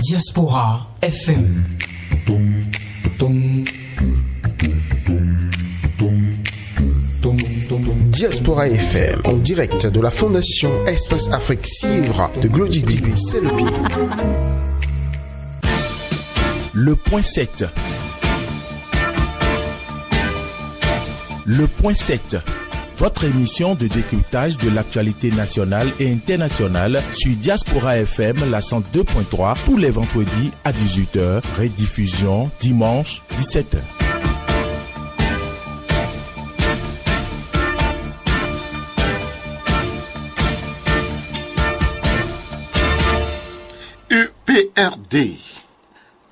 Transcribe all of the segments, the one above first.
Diaspora FM. Diaspora FM, en direct de la Fondation Espace Afrique Civre de Glodibi, c'est le pied. Le point 7. Le point 7. Votre émission de décryptage de l'actualité nationale et internationale sur Diaspora FM, la 102.3, tous les vendredis à 18h, rediffusion dimanche 17h.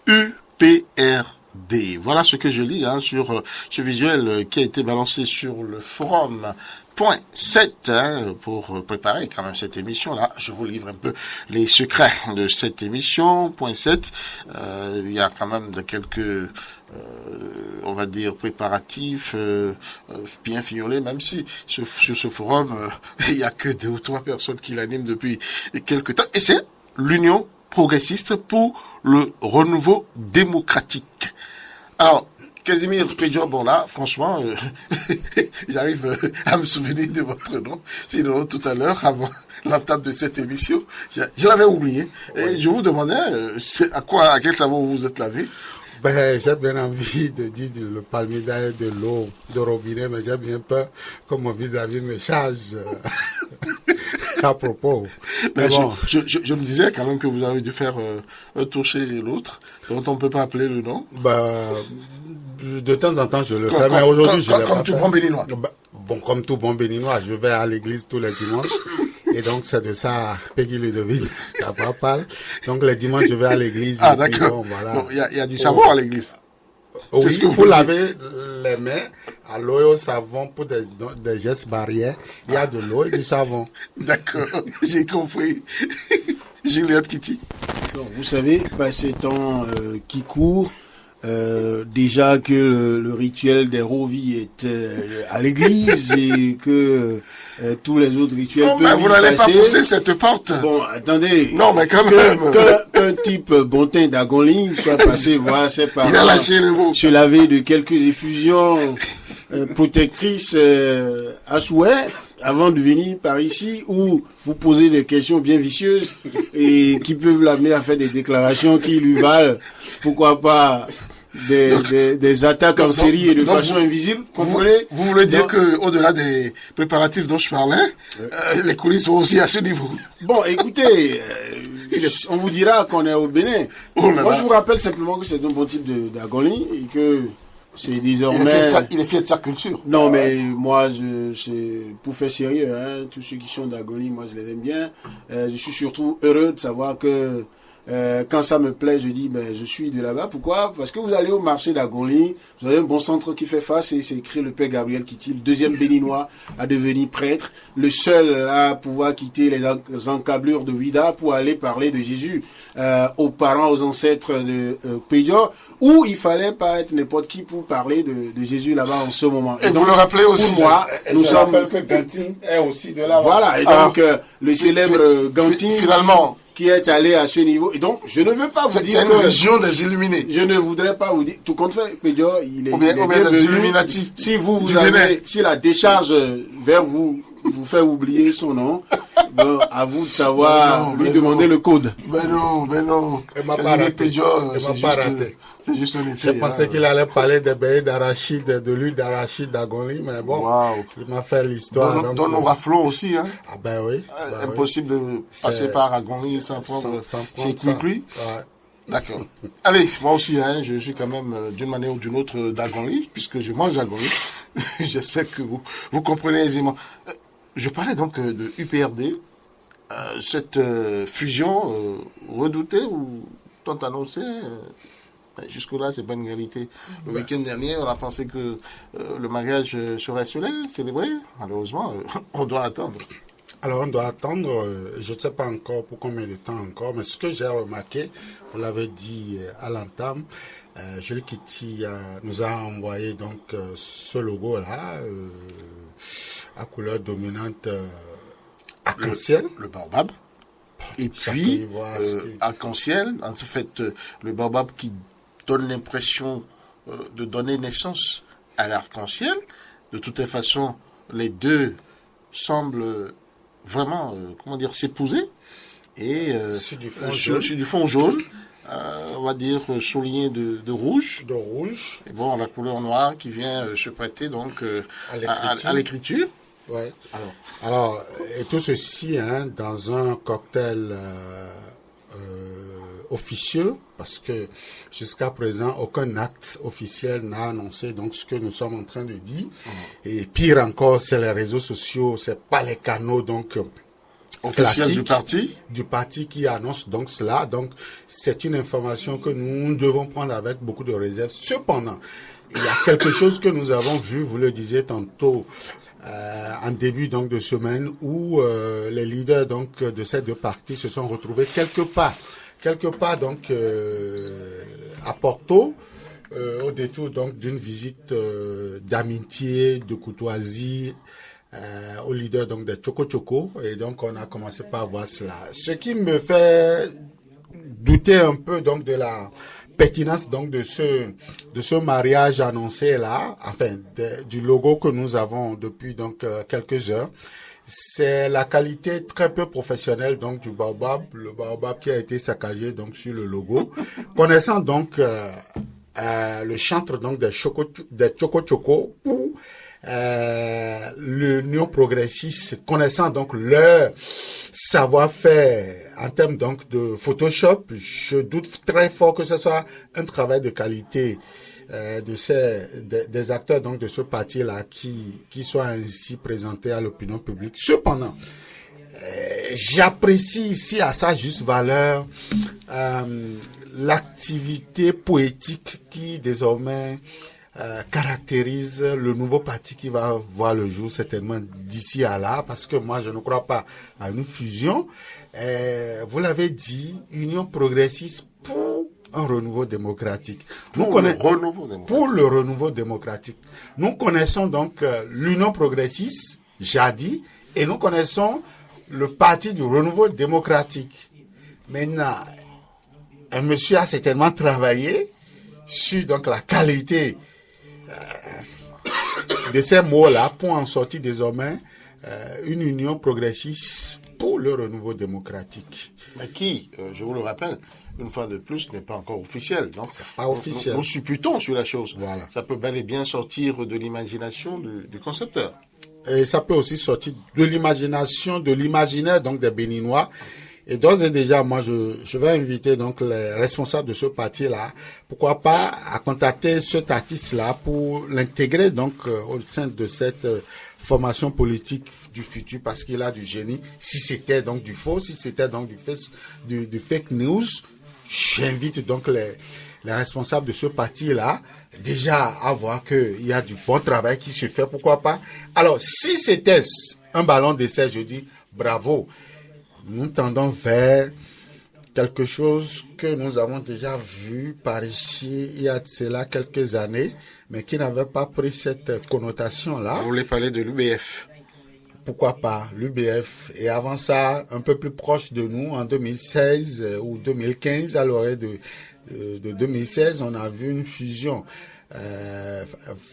UPRD. Voilà ce que je lis sur ce visuel qui a été balancé sur le forum. Point 7, pour préparer quand même cette émission-là. Je vous livre un peu les secrets de cette émission. Point 7, il y a quand même de quelques... on va dire préparatifs bien fignolés, même si sur ce forum il y a que 2 ou 3 personnes qui l'animent depuis quelques temps, et c'est l'Union progressiste pour le renouveau démocratique. Alors, Casimir Pédio, bon là, franchement, j'arrive à me souvenir de votre nom. Sinon, tout à l'heure, avant l'entente de cette émission, je l'avais oublié. Et je vous demandais à quel savon vous vous êtes lavé. J'ai bien envie de dire le palmida et de l'eau de robinet, mais j'ai bien peur que mon vis-à-vis me charge à propos. Mais bon. Je me disais quand même que vous avez dû faire un tour chez l'autre, dont on ne peut pas appeler le nom. De temps en temps, je le fais, mais aujourd'hui, je l'ai pas fait. Comme tout bon béninois. Comme tout bon béninois, je vais à l'église tous les dimanches. Et donc, c'est de ça, Peggy Ludovic, t'as pas parlé. Donc, les dimanches, je vais à l'église. Ah, d'accord. Voilà. Il y a du savon à l'église. Oui, ce que pour laver les mains, à l'eau et au savon, pour des gestes barrières, il y a de l'eau et du savon. D'accord, j'ai compris. Juliette Kitty. Donc, vous savez, ces temps qui courent, déjà que le rituel des rovis est à l'église et que tous les autres rituels peuvent vous n'allez pas pousser cette porte. Bon, attendez. Non, mais quand même. Qu'un type bontin d'Agonly soit passé voir ses parents. Il a lâché le mot. Se laver de quelques effusions protectrices à souhait avant de venir par ici où vous posez des questions bien vicieuses et qui peuvent l'amener à faire des déclarations qui lui valent, pourquoi pas, des attaques en série et de façon invisible. Comprenez? Vous voulez dire que au-delà des préparatifs dont je parlais, les coulisses sont aussi à ce niveau. Bon, écoutez, on vous dira qu'on est au Bénin. Moi, je vous rappelle simplement que c'est un bon type d'Agonly et que c'est désormais... Il est fier de sa culture. Non, mais moi, c'est pour faire sérieux, tous ceux qui sont d'Agonly, moi, je les aime bien. Je suis surtout heureux de savoir que quand ça me plaît, je dis, je suis de là-bas. Pourquoi? Parce que vous allez au marché d'Agonly, vous avez un bon centre qui fait face et c'est écrit le père Gabriel Kitty, le deuxième béninois à devenir prêtre, le seul à pouvoir quitter les encablures de Ouida pour aller parler de Jésus aux parents, aux ancêtres de Pédio, où il fallait pas être n'importe qui pour parler de Jésus là-bas en ce moment. Et donc, vous le rappelez aussi. Pour moi, nous sommes... que Gantin est aussi de là-bas. Voilà, et donc le célèbre Gantin... Finalement... qui est allé à ce niveau. Et donc, je ne veux pas vous dire c'est une région des illuminés. Je ne voudrais pas vous dire, tout compte fait, Pédio, il est bien des Illuminati. Si si la décharge vers vous fait oublier son nom, à vous de savoir lui demander le code. Mais non. C'est juste un effet. Je pensais qu'il allait parler des baies d'arachide, de l'huile d'arachide d'Agonly, mais bon, il m'a fait l'histoire. Dans nos raflons aussi, hein. Ah ben oui. Impossible de passer par Agonly sans prendre ses cuicui. Ouais. D'accord. Allez, moi aussi, je suis quand même d'une manière ou d'une autre d'Agonly, puisque je mange Agonly. J'espère que vous comprenez aisément. Je parlais donc de UPRD, cette fusion redoutée ou tant annoncée. Jusque-là, c'est pas une réalité. Le week-end dernier, on a pensé que le mariage serait célébré. Malheureusement, on doit attendre. Alors, on doit attendre, je ne sais pas encore pour combien de temps encore, mais ce que j'ai remarqué, vous l'avez dit à l'entame, Julie Kitty nous a envoyé donc ce logo-là, à couleur dominante arc-en-ciel. Le baobab. Et Chacun puis, y voit ce qu'il- arc-en-ciel, en fait, le baobab qui donne l'impression de donner naissance à l'arc-en-ciel. De toutes les façons, les deux semblent vraiment, s'épouser. Et Sur du fond sur jaune. du fond jaune, on va dire souligné de rouge. De rouge. Et bon, la couleur noire qui vient se prêter donc À à l'écriture. Ouais. Alors, et tout ceci dans un cocktail officieux, parce que jusqu'à présent, aucun acte officiel n'a annoncé donc ce que nous sommes en train de dire. Et pire encore, c'est les réseaux sociaux, c'est pas les canaux donc Officiel du classiques parti. du parti qui annonce donc cela. Donc, c'est une information que nous devons prendre avec beaucoup de réserve. Cependant, il y a quelque chose que nous avons vu, vous le disiez tantôt, en début donc de semaine, où les leaders donc de ces deux partis se sont retrouvés quelque part donc à Porto, au détour donc d'une visite d'amitié, de courtoisie au leader donc des Choco Choco, et donc on a commencé par voir cela. Ce qui me fait douter un peu donc de la pertinence donc de ce mariage annoncé là, enfin du logo que nous avons depuis donc quelques heures. C'est la qualité très peu professionnelle donc du baobab, le baobab qui a été saccagé donc sur le logo. Connaissant donc le chantre donc des Choco Choco ou l'Union progressiste, connaissant donc leur savoir-faire en termes donc de Photoshop, je doute très fort que ce soit un travail de qualité des acteurs donc de ce parti-là qui soit ainsi présenté à l'opinion publique. Cependant, j'apprécie ici à sa juste valeur l'activité poétique qui désormais caractérise le nouveau parti qui va voir le jour certainement d'ici à là, parce que moi je ne crois pas à une fusion. Vous l'avez dit, Union progressiste pour un renouveau démocratique. Pour le renouveau démocratique. Nous connaissons donc l'Union progressiste, jadis, et nous connaissons le parti du renouveau démocratique. Maintenant, un monsieur a certainement travaillé sur donc la qualité de ces mots-là pour en sortir désormais une union progressiste pour le renouveau démocratique. Mais qui, je vous le rappelle, une fois de plus, n'est pas encore officiel. Donc, c'est pas officiel. Nous supputons sur la chose. Voilà. Ça peut bel et bien sortir de l'imagination du concepteur. Et ça peut aussi sortir de l'imagination, de l'imaginaire donc des Béninois. Et d'ores et déjà, moi, je vais inviter donc les responsables de ce parti-là, pourquoi pas, à contacter cet artiste-là pour l'intégrer donc au sein de cette formation politique du futur, parce qu'il a du génie. Si c'était donc du faux, si c'était donc du fake news, j'invite donc les responsables de ce parti-là déjà à voir qu'il y a du bon travail qui se fait, pourquoi pas. Alors, si c'était un ballon d'essai, je dis bravo. Nous tendons vers quelque chose que nous avons déjà vu par ici il y a de cela quelques années, mais qui n'avait pas pris cette connotation-là. Vous voulez parler de l'UBF? Pourquoi pas, l'UBF. Et avant ça, un peu plus proche de nous, en 2016 ou 2015, à l'orée de 2016, on a vu une fusion.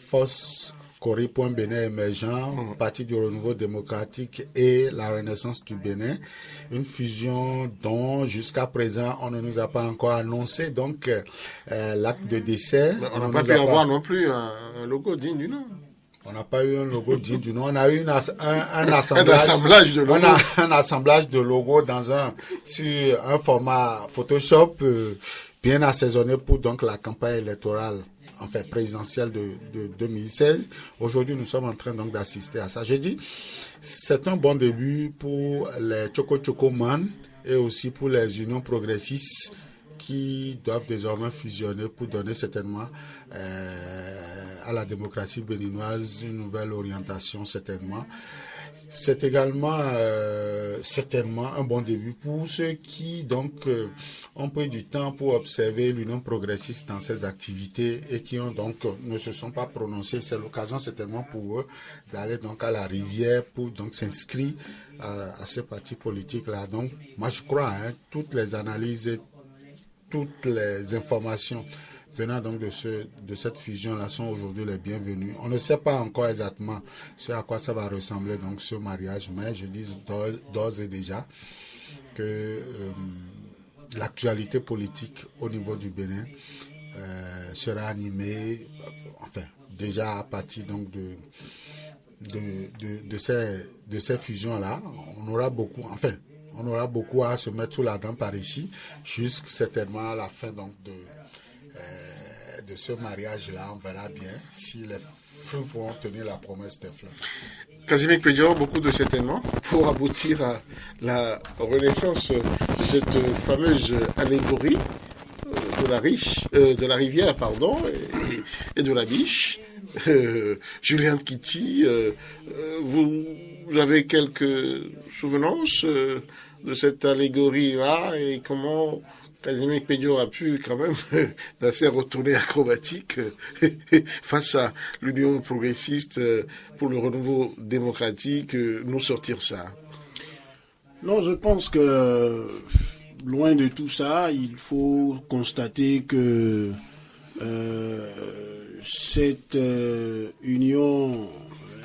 Force Cori.Bénin émergent, Parti du renouveau démocratique et la Renaissance du Bénin. Une fusion dont jusqu'à présent on ne nous a pas encore annoncé donc l'acte de décès. On n'a pas pu avoir non plus un logo digne du nom. On n'a pas eu un logo digne du nom. On a eu un assemblage de logos sur un format Photoshop bien assaisonné pour donc la campagne électorale, enfin présidentielle de 2016. Aujourd'hui, nous sommes en train donc d'assister à ça. J'ai dit, c'est un bon début pour les Choco Choco Man et aussi pour les unions progressistes qui doivent désormais fusionner pour donner certainement à la démocratie béninoise une nouvelle orientation certainement. c'est également certainement un bon début pour ceux qui donc ont pris du temps pour observer l'Union progressiste dans ses activités et qui ont donc ne se sont pas prononcés. C'est l'occasion certainement pour eux d'aller donc à la rivière pour donc s'inscrire à ce parti politique là. Donc moi je crois toutes les analyses et toutes les informations venant donc de cette fusion-là sont aujourd'hui les bienvenus. On ne sait pas encore exactement ce à quoi ça va ressembler donc ce mariage, mais je dis d'ores et déjà que l'actualité politique au niveau du Bénin sera animée, enfin déjà à partir donc de ces fusions-là. On aura beaucoup à se mettre sous la dent par ici, jusqu'à certainement à la fin donc de ce mariage-là. On verra bien si les fruits pourront tenir la promesse des fleurs. Casimir Pédior, beaucoup de certainement pour aboutir à la renaissance de cette fameuse allégorie de la rivière, et de la biche. Julien Kitty, vous avez quelques souvenances de cette allégorie-là et comment Casimir Pédior a pu quand même, d'assez retourner acrobatique face à l'Union progressiste pour le renouveau démocratique, nous sortir ça? Non, je pense que loin de tout ça, il faut constater que cette union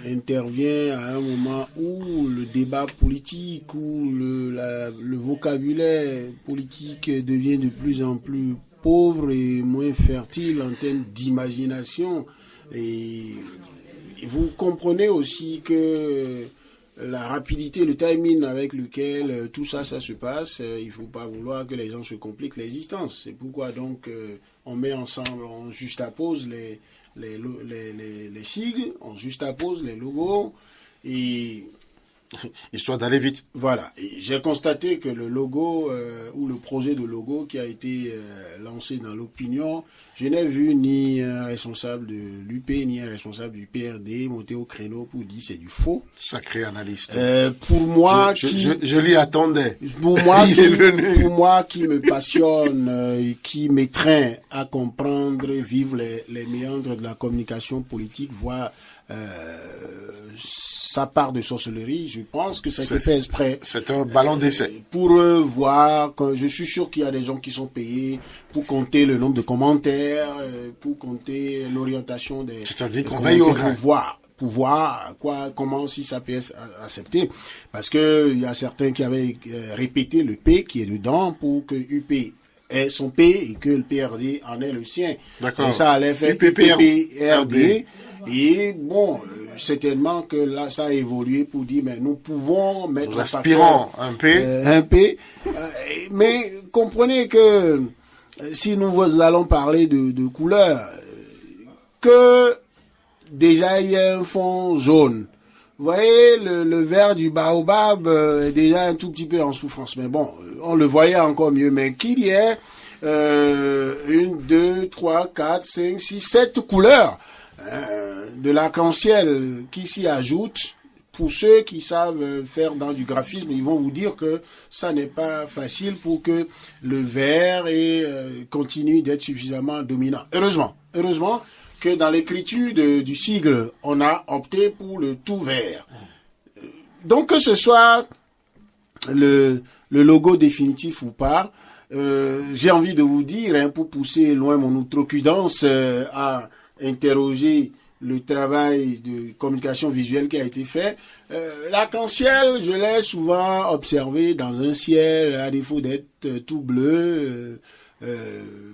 intervient à un moment où le débat politique, où le vocabulaire politique devient de plus en plus pauvre et moins fertile en termes d'imagination. Et vous comprenez aussi que la rapidité, le timing avec lequel tout ça se passe, il ne faut pas vouloir que les gens se compliquent l'existence. C'est pourquoi donc on met ensemble, on juxtapose les sigles, on juxtapose les logos et histoire d'aller vite. Voilà. Et j'ai constaté que le logo ou le projet de logo qui a été lancé dans l'opinion, je n'ai vu ni un responsable de l'UP ni un responsable du PRD monter au créneau pour dire c'est du faux. Sacré analyste. Pour moi, je l'y attendais. Pour moi qui me passionne, qui m'étreint à comprendre, vivre les méandres de la communication politique, voire sa part de sorcellerie, je pense que ça a été fait exprès. C'est un ballon d'essai. Pour voir, je suis sûr qu'il y a des gens qui sont payés pour compter le nombre de commentaires, pour compter l'orientation des... C'est-à-dire qu'on veille au grain. Pour voir comment si ça peut être accepté. Parce que il y a certains qui avaient répété le P qui est dedans pour que UP ait son P et que le PRD en ait le sien. D'accord. Et ça allait faire UPPRD. Et bon, certainement que là, ça a évolué pour dire, mais nous pouvons mettre un facteur, un P. Mais comprenez que si nous allons parler de couleurs, que déjà il y a un fond jaune. Vous voyez, le vert du baobab est déjà un tout petit peu en souffrance. Mais bon, on le voyait encore mieux. Mais qu'il y ait 1, 2, 3, 4, 5, 6, 7 couleurs de l'arc-en-ciel qui s'y ajoutent, pour ceux qui savent faire dans du graphisme, ils vont vous dire que ça n'est pas facile pour que le vert continue d'être suffisamment dominant. Heureusement que dans l'écriture du sigle, on a opté pour le tout vert. Donc que ce soit le logo définitif ou pas, j'ai envie de vous dire, pour pousser loin mon outrecuidance à interroger le travail de communication visuelle qui a été fait. L'arc-en-ciel, je l'ai souvent observé dans un ciel, à défaut d'être tout bleu,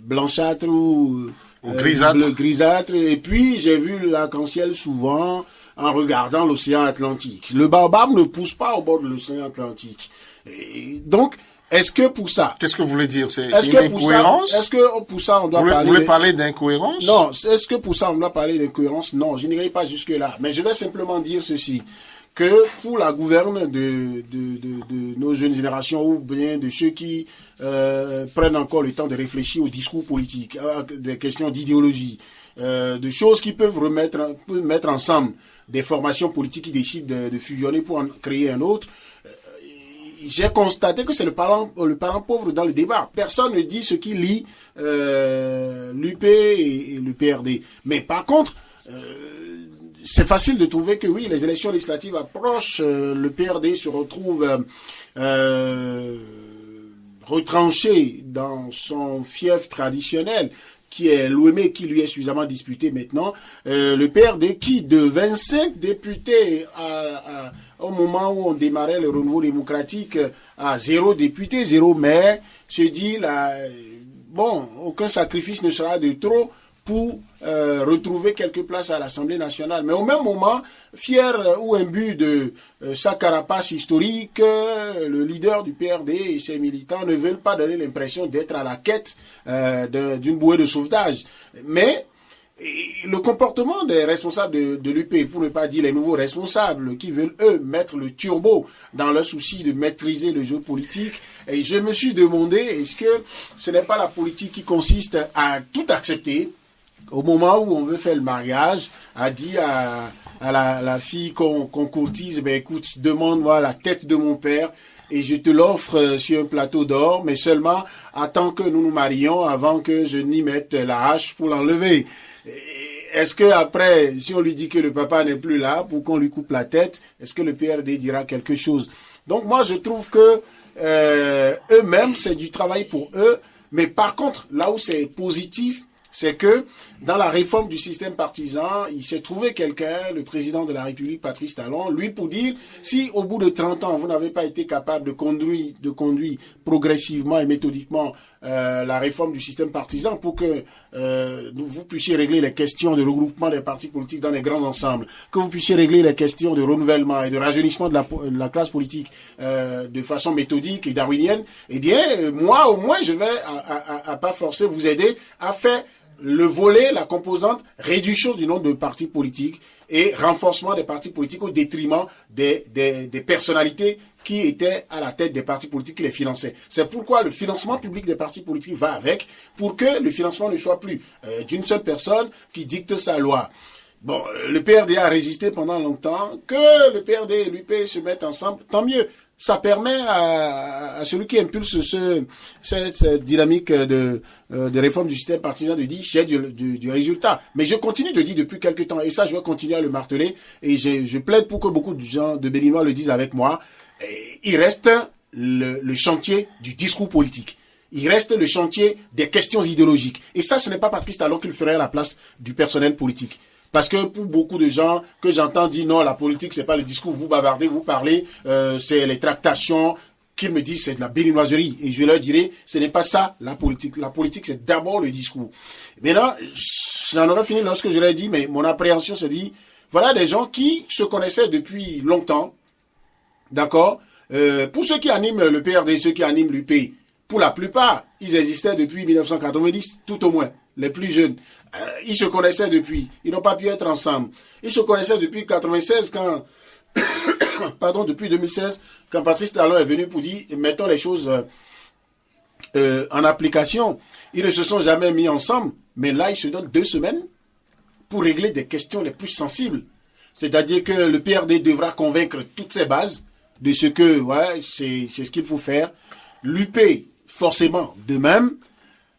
blanchâtre ou grisâtre. Et puis, j'ai vu l'arc-en-ciel souvent en regardant l'océan Atlantique. Le baobab ne pousse pas au bord de l'océan Atlantique. Et donc, est-ce que pour ça... Qu'est-ce que vous voulez dire? C'est une incohérence? Est-ce que pour ça, on doit parler... Vous voulez parler d'incohérence? Non, est-ce que pour ça, on doit parler d'incohérence? Non, je n'irai pas jusque-là. Mais je vais simplement dire ceci, que pour la gouverne de nos jeunes générations ou bien de ceux qui prennent encore le temps de réfléchir au discours politique, à des questions d'idéologie, de choses qui peuvent mettre ensemble des formations politiques qui décident de fusionner pour en créer un autre. J'ai constaté que c'est le parent pauvre dans le débat. Personne ne dit ce qui lie l'UP et le PRD. Mais par contre, c'est facile de trouver que oui, les élections législatives approchent, le PRD se retrouve retranché dans son fief traditionnel, qui est l'OME, qui lui est suffisamment disputé maintenant. Le PRD qui, de 25 députés au moment où on démarrait le renouveau démocratique, à 0 député, 0 maire, se dit là, bon, aucun sacrifice ne sera de trop pour retrouver quelques places à l'Assemblée nationale. Mais au même moment, fier ou imbu de sa carapace historique, le leader du PRD et ses militants ne veulent pas donner l'impression d'être à la quête d'une bouée de sauvetage. Mais le comportement des responsables de l'UP, pour ne pas dire les nouveaux responsables, qui veulent, eux, mettre le turbo dans leur souci de maîtriser le jeu politique, et je me suis demandé, est-ce que ce n'est pas la politique qui consiste à tout accepter au moment où on veut faire le mariage, a dit à la fille qu'on courtise, ben écoute, demande-moi la tête de mon père et je te l'offre sur un plateau d'or, mais seulement attends que nous nous marions avant que je n'y mette la hache pour l'enlever. Est-ce que après, si on lui dit que le papa n'est plus là pour qu'on lui coupe la tête, est-ce que le PRD dira quelque chose? Donc moi je trouve que eux-mêmes c'est du travail pour eux, mais par contre là où c'est positif, c'est que dans la réforme du système partisan, il s'est trouvé quelqu'un, le président de la République, Patrice Talon, lui pour dire, si au bout de 30 ans, vous n'avez pas été capable de conduire progressivement et méthodiquement la réforme du système partisan pour que vous puissiez régler les questions de regroupement des partis politiques dans des grands ensembles, que vous puissiez régler les questions de renouvellement et de rajeunissement de la classe politique de façon méthodique et darwinienne, eh bien, moi, au moins, je vais, à pas forcer, vous aider à faire le volet, la composante, réduction du nombre de partis politiques et renforcement des partis politiques au détriment des personnalités qui étaient à la tête des partis politiques qui les finançaient. C'est pourquoi le financement public des partis politiques va avec, pour que le financement ne soit plus d'une seule personne qui dicte sa loi. Bon, le PRD a résisté pendant longtemps, que le PRD et l'UP se mettent ensemble, tant mieux. Ça permet à celui qui impulse cette dynamique de réforme du système partisan de dire j'ai du résultat. Mais je continue de dire depuis quelque temps, et ça je vais continuer à le marteler, et je plaide pour que beaucoup de gens de Béninois le disent avec moi, il reste le chantier du discours politique. Il reste le chantier des questions idéologiques. Et ça, ce n'est pas Patrice Talon qui le ferait à la place du personnel politique. Parce que pour beaucoup de gens que j'entends dire non, la politique c'est pas le discours, vous bavardez, vous parlez, c'est les tractations, qu'ils me disent c'est de la béninoiserie. Et je leur dirai, ce n'est pas ça la politique. La politique c'est d'abord le discours. Maintenant, j'en aurais fini lorsque je leur ai dit, mais mon appréhension se dit, voilà des gens qui se connaissaient depuis longtemps, d'accord, pour ceux qui animent le PRD, ceux qui animent l'UP, pour la plupart, ils existaient depuis 1990, tout au moins, les plus jeunes. Ils se connaissaient depuis, ils n'ont pas pu être ensemble. Ils se connaissaient depuis 96 quand, depuis 2016, quand Patrice Talon est venu pour dire, mettons les choses en application. Ils ne se sont jamais mis ensemble, mais là, ils se donnent 2 semaines pour régler des questions les plus sensibles. C'est-à-dire que le PRD devra convaincre toutes ses bases de ce que, ouais, c'est ce qu'il faut faire. L'UP, forcément, de même.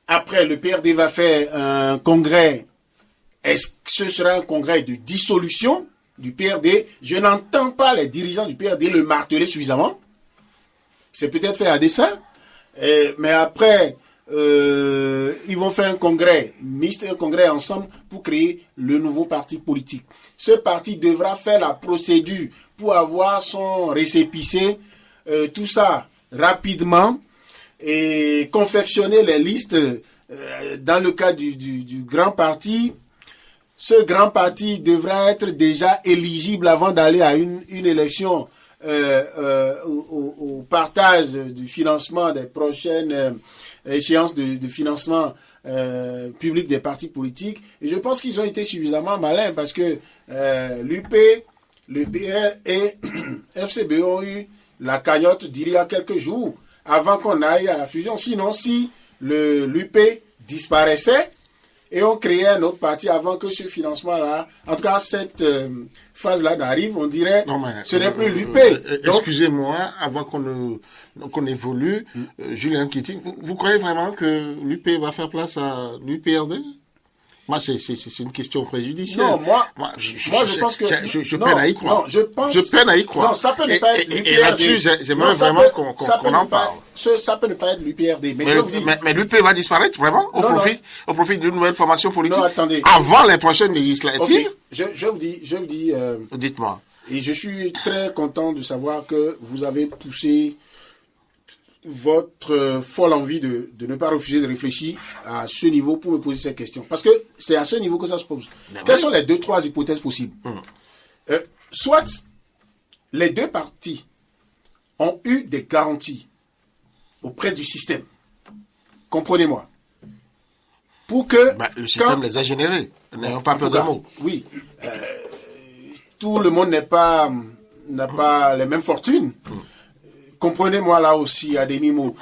Après, le PRD va faire un congrès. Est-ce que ce sera un congrès de dissolution du PRD? Je n'entends pas les dirigeants du PRD le marteler suffisamment. C'est peut-être fait à dessein. Mais après, ils vont faire un congrès mixte, un congrès ensemble pour créer le nouveau parti politique. Ce parti devra faire la procédure pour avoir son récépissé, tout ça rapidement, et confectionner les listes dans le cas du grand parti. Ce grand parti devra être déjà éligible avant d'aller à une élection au partage du financement des prochaines échéances de financement public des partis politiques. Et je pense qu'ils ont été suffisamment malins parce que l'UP le PR et FCB ont eu la cagnotte d'il y a quelques jours avant qu'on aille à la fusion. Sinon, si l'UP disparaissait et on créait un autre parti avant que ce financement-là, en tout cas cette phase-là n'arrive, on dirait ce n'est plus l'UP. Excusez-moi, avant qu'on évolue, Julien Keating, vous croyez vraiment que l'UP va faire place à l'UPRD? Moi, c'est une question préjudicielle. Non, moi, je pense que... Je peine à y croire. Non, je peine à y croire. Non, ça peut ne pas être l'UPRD. Et là-dessus, j'aimerais vraiment qu'on en parle. Ça peut ne pas être l'UPRD. Mais l'UP va disparaître vraiment au profit d'une nouvelle formation politique? Non, attendez. Avant les prochaines législatives? Okay. Je vous dis... Dites-moi. Et je suis très content de savoir que vous avez poussé votre folle envie de ne pas refuser de réfléchir à ce niveau pour me poser cette question. Parce que c'est à ce niveau que ça se pose. Quelles sont les 2-3 hypothèses possibles? Soit les deux parties ont eu des garanties auprès du système. Comprenez-moi. Pour que... le système les a générés. N'ayons pas peur de mots. Oui. Tout le monde n'a pas les mêmes fortunes. Comprenez-moi là aussi à demi-mot.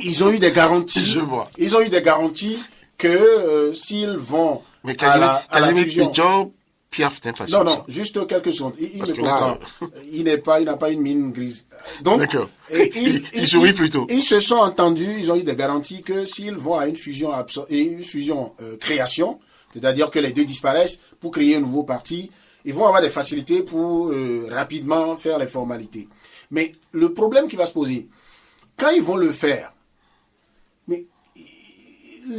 Ils ont eu des garanties. Je vois. Ils ont eu des garanties que s'ils vont à la fusion... Non, juste quelques secondes. Il me comprend. Il n'a pas une mine grise. Donc, d'accord. Il sourit plutôt. Ils se sont entendus, ils ont eu des garanties que s'ils vont à une fusion création, c'est-à-dire que les deux disparaissent pour créer un nouveau parti, ils vont avoir des facilités pour rapidement faire les formalités. Mais le problème qui va se poser, quand ils vont le faire, mais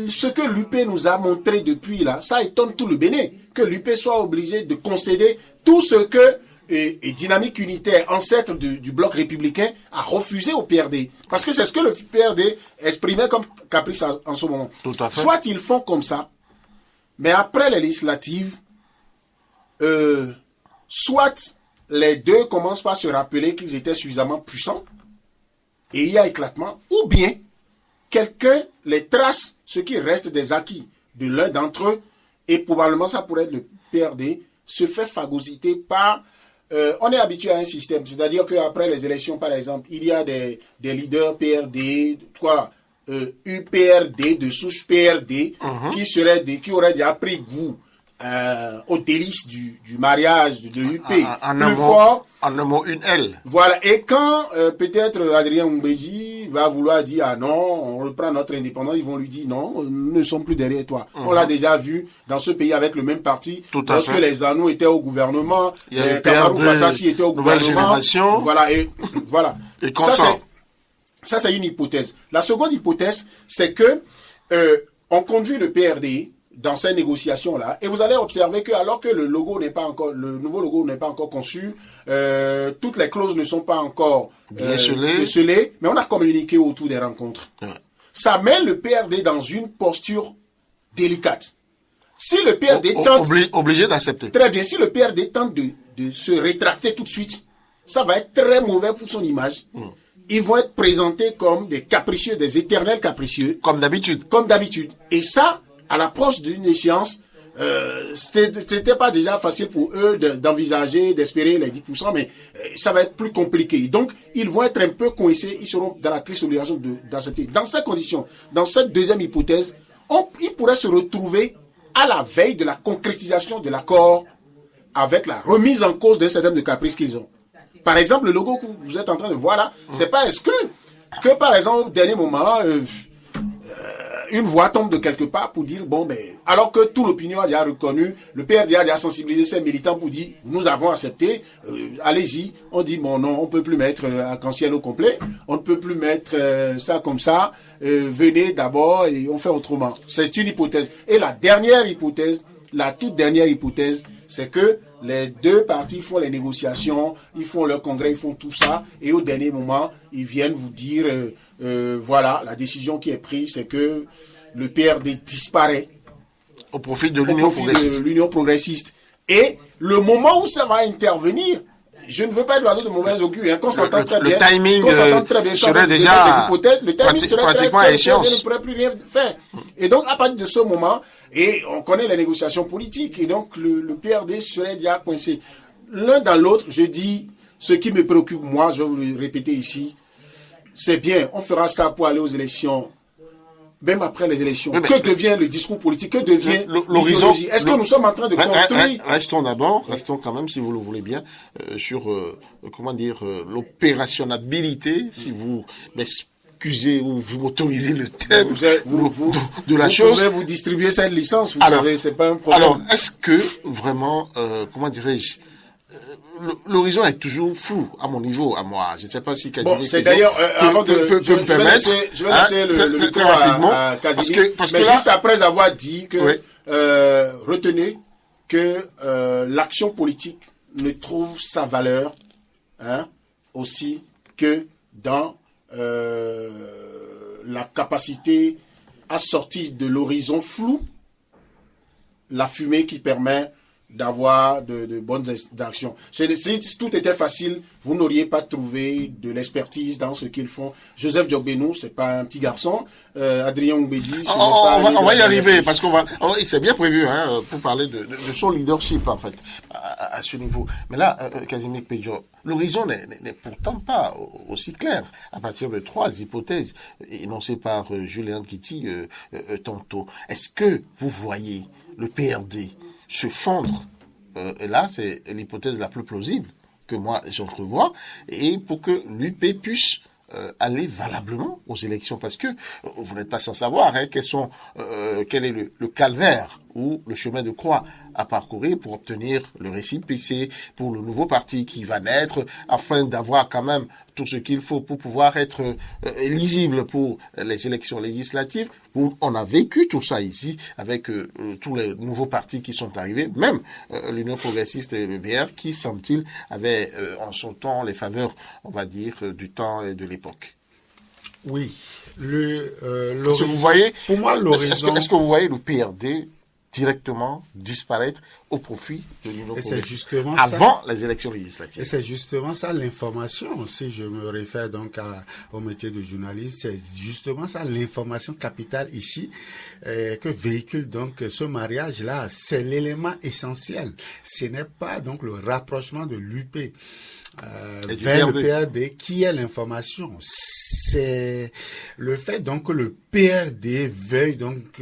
ce que l'UP nous a montré depuis là, ça étonne tout le Bénin, que l'UP soit obligé de concéder tout ce que Dynamique Unitaire, ancêtre du bloc républicain, a refusé au PRD. Parce que c'est ce que le PRD exprimait comme caprice en ce moment. Tout à fait. Soit ils font comme ça, mais après les législatives, soit les deux commencent par se rappeler qu'ils étaient suffisamment puissants et il y a éclatement, ou bien quelqu'un les trace ce qui reste des acquis de l'un d'entre eux, et probablement ça pourrait être le PRD, se fait phagocyter par... on est habitué à un système, c'est-à-dire qu'après les élections, par exemple, il y a des leaders PRD, UPRD, de souche PRD, qui auraient déjà pris goût au délice du mariage de UP. En un mot, une L. Voilà. Et quand peut-être Adrien Mbéji va vouloir dire ah non, on reprend notre indépendance, ils vont lui dire non, nous ne sommes plus derrière toi. On l'a déjà vu dans ce pays avec le même parti. Lorsque les Anou étaient au gouvernement, les Kamarou Fassassi étaient au gouvernement. Génération. Voilà. Et voilà. Et ça c'est une hypothèse. La seconde hypothèse, c'est que on conduit le PRD dans ces négociations-là, et vous allez observer que alors que le nouveau logo n'est pas encore conçu, toutes les clauses ne sont pas encore bien scellées, mais on a communiqué autour des rencontres. Ouais. Ça met le PRD dans une posture délicate. Si le PRD tente... Obligé d'accepter. Très bien, si le PRD tente de se rétracter tout de suite, ça va être très mauvais pour son image. Ils vont être présentés comme des capricieux, des éternels capricieux. Comme d'habitude. Et ça, à l'approche d'une échéance, c'était pas déjà facile pour eux d'envisager, d'espérer les 10%, mais ça va être plus compliqué. Donc, ils vont être un peu coincés, ils seront dans la triste obligation d'accepter. Dans ces conditions, dans cette deuxième hypothèse, ils pourraient se retrouver à la veille de la concrétisation de l'accord avec la remise en cause d'un certain nombre de caprices qu'ils ont. Par exemple, le logo que vous êtes en train de voir là, c'est pas exclu que, par exemple, au dernier moment, une voix tombe de quelque part pour dire, bon, ben, alors que toute l'opinion a déjà reconnu, le PRD a déjà sensibilisé ses militants pour dire, nous avons accepté, allez-y. On dit, bon, non, on peut plus mettre arc-en-ciel au complet, on ne peut plus mettre ça comme ça, venez d'abord et on fait autrement. C'est une hypothèse. Et la toute dernière hypothèse, c'est que les deux partis font les négociations, ils font leur congrès, ils font tout ça, et au dernier moment, ils viennent vous dire, voilà, la décision qui est prise, c'est que le PRD disparaît au profit de l'Union progressiste. Et le moment où ça va intervenir, je ne veux pas être l'oiseau de mauvaise augure, hein, qu'on s'entend très bien. Le timing serait déjà pratiquement à échéance. On ne pourrait plus rien faire. Et donc, à partir de ce moment, et on connaît les négociations politiques, et donc le PRD serait déjà coincé. l'un dans l'autre, je dis, ce qui me préoccupe, moi, je vais vous le répéter ici, c'est bien, on fera ça pour aller aux élections, même après les élections. Oui, que devient le discours politique? Que devient l'horizon? Est-ce que nous sommes en train de construire? Restons quand même, si vous le voulez bien, sur, l'opérationnalité, si vous m'excusez ou vous m'autorisez le thème de la chose. Vous pouvez vous distribuer cette licence, vous savez, c'est pas un problème. Alors, est-ce que vraiment, l'horizon est toujours flou à mon niveau, à moi. Je ne sais pas si Casimir. Bon, c'est d'ailleurs avant de je vais laisser le micro à Casimir. Parce que juste après avoir dit que retenez que l'action politique ne trouve sa valeur aussi que dans la capacité à sortir de l'horizon flou, la fumée qui permet d'avoir de bonnes actions. Si tout était facile, vous n'auriez pas trouvé de l'expertise dans ce qu'ils font. Joseph Diogbenou, c'est pas un petit garçon. Adrien Oubedi, on va y arriver parce c'est bien prévu pour parler de son leadership en fait à ce niveau. Mais là, Casimir Péjo, l'horizon n'est pourtant pas aussi clair à partir de 3 hypothèses énoncées par Julien Kitty tantôt. Est-ce que vous voyez le PRD se fondre, et là c'est l'hypothèse la plus plausible que moi j'entrevois, et pour que l'UP puisse aller valablement aux élections, parce que vous n'êtes pas sans savoir quel est le calvaire ou le chemin de croix à parcourir pour obtenir le récépissé pour le nouveau parti qui va naître, afin d'avoir quand même tout ce qu'il faut pour pouvoir être éligible pour les élections législatives. On a vécu tout ça ici avec tous les nouveaux partis qui sont arrivés, même l'Union progressiste et le BR qui, semble-t-il, avaient en son temps les faveurs, on va dire, du temps et de l'époque. Oui. Est-ce que vous voyez, pour moi, l'horizon... Est-ce que vous voyez le PRD directement disparaître au profit de l'Union progressiste avant les élections législatives? Et c'est justement ça l'information, si je me réfère donc au métier de journaliste, c'est justement ça l'information capitale ici que véhicule donc ce mariage-là. C'est l'élément essentiel. Ce n'est pas donc le rapprochement de l'UP vers le PRD qui est l'information. C'est le fait donc que le PRD veuille donc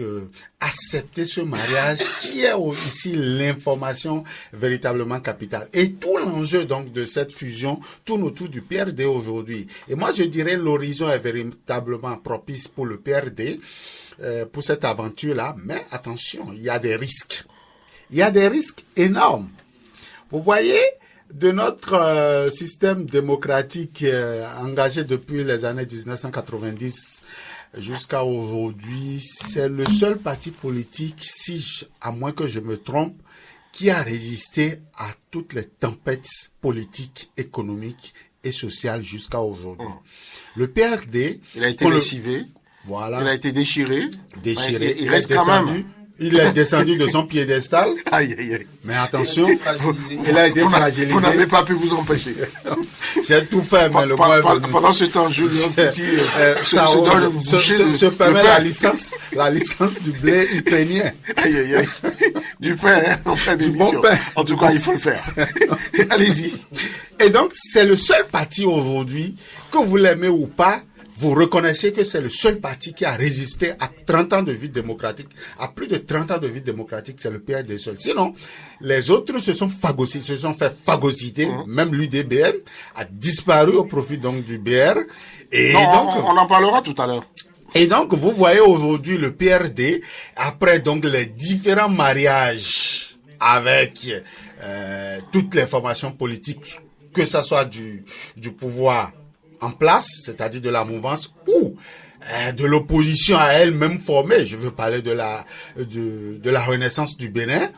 accepter ce mariage qui est ici l'information véritablement capitale. Et tout l'enjeu donc de cette fusion tourne autour du PRD aujourd'hui. Et moi je dirais l'horizon est véritablement propice pour le PRD pour cette aventure-là. Mais attention, il y a des risques. Il y a des risques énormes. Vous voyez, de notre système démocratique engagé depuis les années 1990 jusqu'à aujourd'hui, c'est le seul parti politique, à moins que je me trompe, qui a résisté à toutes les tempêtes politiques, économiques et sociales jusqu'à aujourd'hui. Le PRD... Il a été lessivé. Voilà. Il a été déchiré. Il reste quand même... Il est descendu de son piédestal. Aïe, aïe, aïe. Mais attention, il a été fragilisé. Vous n'avez pas pu vous empêcher. J'ai tout fait, mais le mois est venu. Pendant ce temps, Julien Petit se permet la licence du blé ukrainien. Aïe, aïe, aïe. Du pain, en fin d'émission. Bon pain. En tout cas, il faut le faire. Allez-y. Et donc, c'est le seul parti aujourd'hui, que vous l'aimez ou pas, vous reconnaissez que c'est le seul parti qui a résisté à 30 ans de vie démocratique, à plus de 30 ans de vie démocratique, c'est le PRD seul. Sinon, les autres se sont fait phagocyter, même l'UDBN a disparu au profit donc du BR. Et donc, on en parlera tout à l'heure. Et donc, vous voyez aujourd'hui le PRD, après donc les différents mariages avec toutes les formations politiques, que ça soit du pouvoir en place, c'est-à-dire de la mouvance, ou de l'opposition à elle-même formée. Je veux parler de la renaissance du Bénin.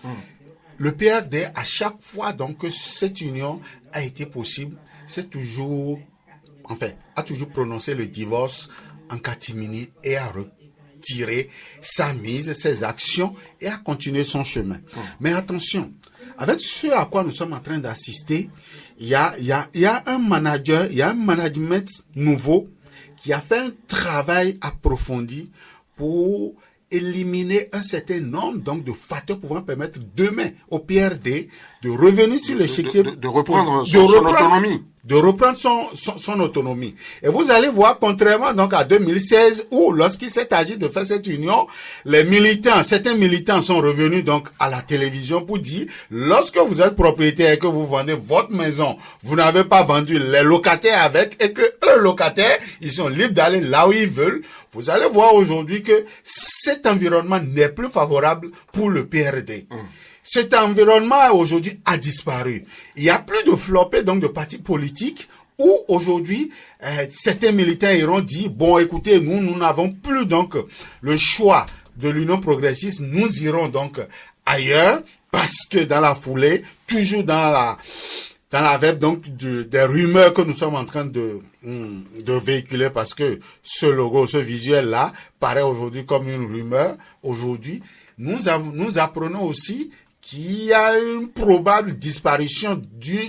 Le PRD, à chaque fois donc que cette union a été possible, a toujours prononcé le divorce en catimini et a retiré sa mise, ses actions et a continué son chemin. Mais attention, avec ce à quoi nous sommes en train d'assister, il y a un manager, il y a un management nouveau qui a fait un travail approfondi pour éliminer un certain nombre donc de facteurs pouvant permettre demain au PRD de revenir sur l'échiquier, de reprendre son autonomie. De reprendre son autonomie. Et vous allez voir, contrairement donc à 2016, où lorsqu'il s'est agi de faire cette union, certains militants sont revenus donc à la télévision pour dire, lorsque vous êtes propriétaire et que vous vendez votre maison, vous n'avez pas vendu les locataires avec, et que eux, locataires, ils sont libres d'aller là où ils veulent. Vous allez voir aujourd'hui que cet environnement n'est plus favorable pour le PRD. Cet environnement aujourd'hui a disparu. Il y a plus de flopées donc de partis politiques où aujourd'hui certains militants iront dire bon écoutez nous n'avons plus donc le choix de l'Union progressiste, nous irons donc ailleurs parce que dans la foulée, toujours dans la veine donc des rumeurs que nous sommes en train de véhiculer, parce que ce logo, ce visuel là paraît aujourd'hui comme une rumeur. Aujourd'hui, nous apprenons aussi qu'il y a une probable disparition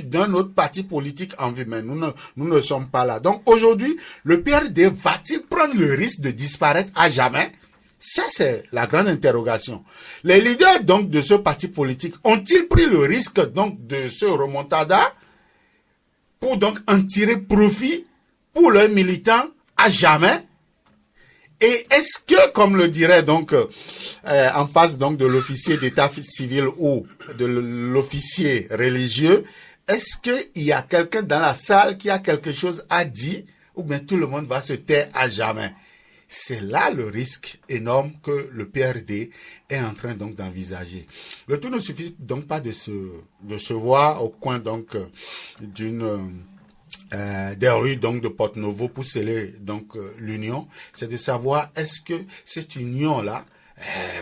d'un autre parti politique en vue, mais nous ne sommes pas là. Donc aujourd'hui, le PRD va-t-il prendre le risque de disparaître à jamais? Ça, c'est la grande interrogation. Les leaders donc de ce parti politique ont-ils pris le risque donc de ce remontada pour donc en tirer profit pour leurs militants à jamais? Et est-ce que, comme le dirait donc en face donc de l'officier d'état civil ou de l'officier religieux, est-ce qu'il y a quelqu'un dans la salle qui a quelque chose à dire, ou bien tout le monde va se taire à jamais? C'est là le risque énorme que le PRD est en train donc d'envisager. Le tout ne suffit donc pas de se voir au coin donc des rues donc de Porto-Novo pour sceller donc l'union. C'est de savoir est-ce que cette union là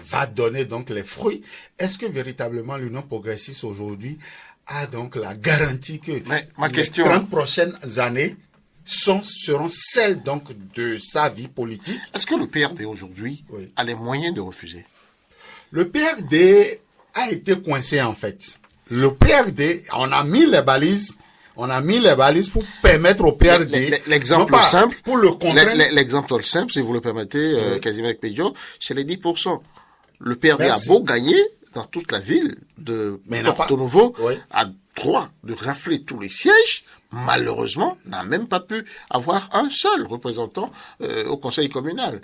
va donner donc les fruits. Est-ce que véritablement l'Union progressiste aujourd'hui a donc la garantie que les 30 prochaines années seront celles donc de sa vie politique? Est-ce que le PRD aujourd'hui a les moyens de refuser? Le PRD a été coincé en fait. Le PRD, on a mis les balises pour permettre au PRD, l'exemple simple, pour le contraindre. L'exemple simple, si vous le permettez, Casimir Pédio, c'est les 10%. Le PRD a beau gagner dans toute la ville de Porto-Novo, a droit de rafler tous les sièges, malheureusement, n'a même pas pu avoir un seul représentant au conseil communal,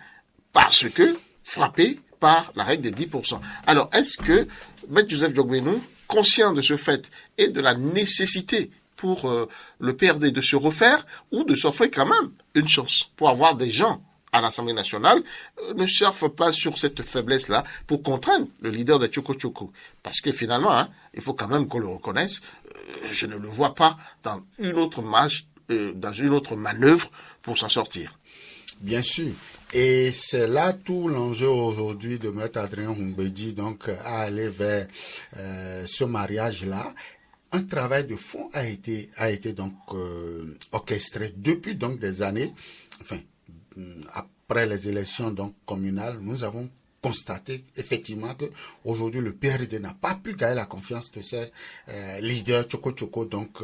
parce que frappé par la règle des 10%. Alors, est-ce que M. Joseph Diogbenou, conscient de ce fait et de la nécessité pour le PRD de se refaire ou de s'offrir quand même une chance pour avoir des gens à l'Assemblée nationale, ne surfe pas sur cette faiblesse-là pour contraindre le leader de Tchoko Tchoko. Parce que finalement, il faut quand même qu'on le reconnaisse, je ne le vois pas dans une autre manœuvre pour s'en sortir. Bien sûr. Et c'est là tout l'enjeu aujourd'hui de M. Adrien Humbedi, donc, à aller vers ce mariage-là. Un travail de fond a été donc orchestré depuis donc des années. Enfin, après les élections donc communales, nous avons constaté effectivement que aujourd'hui le PRD n'a pas pu gagner la confiance de ses leaders Tchoko Tchoko, donc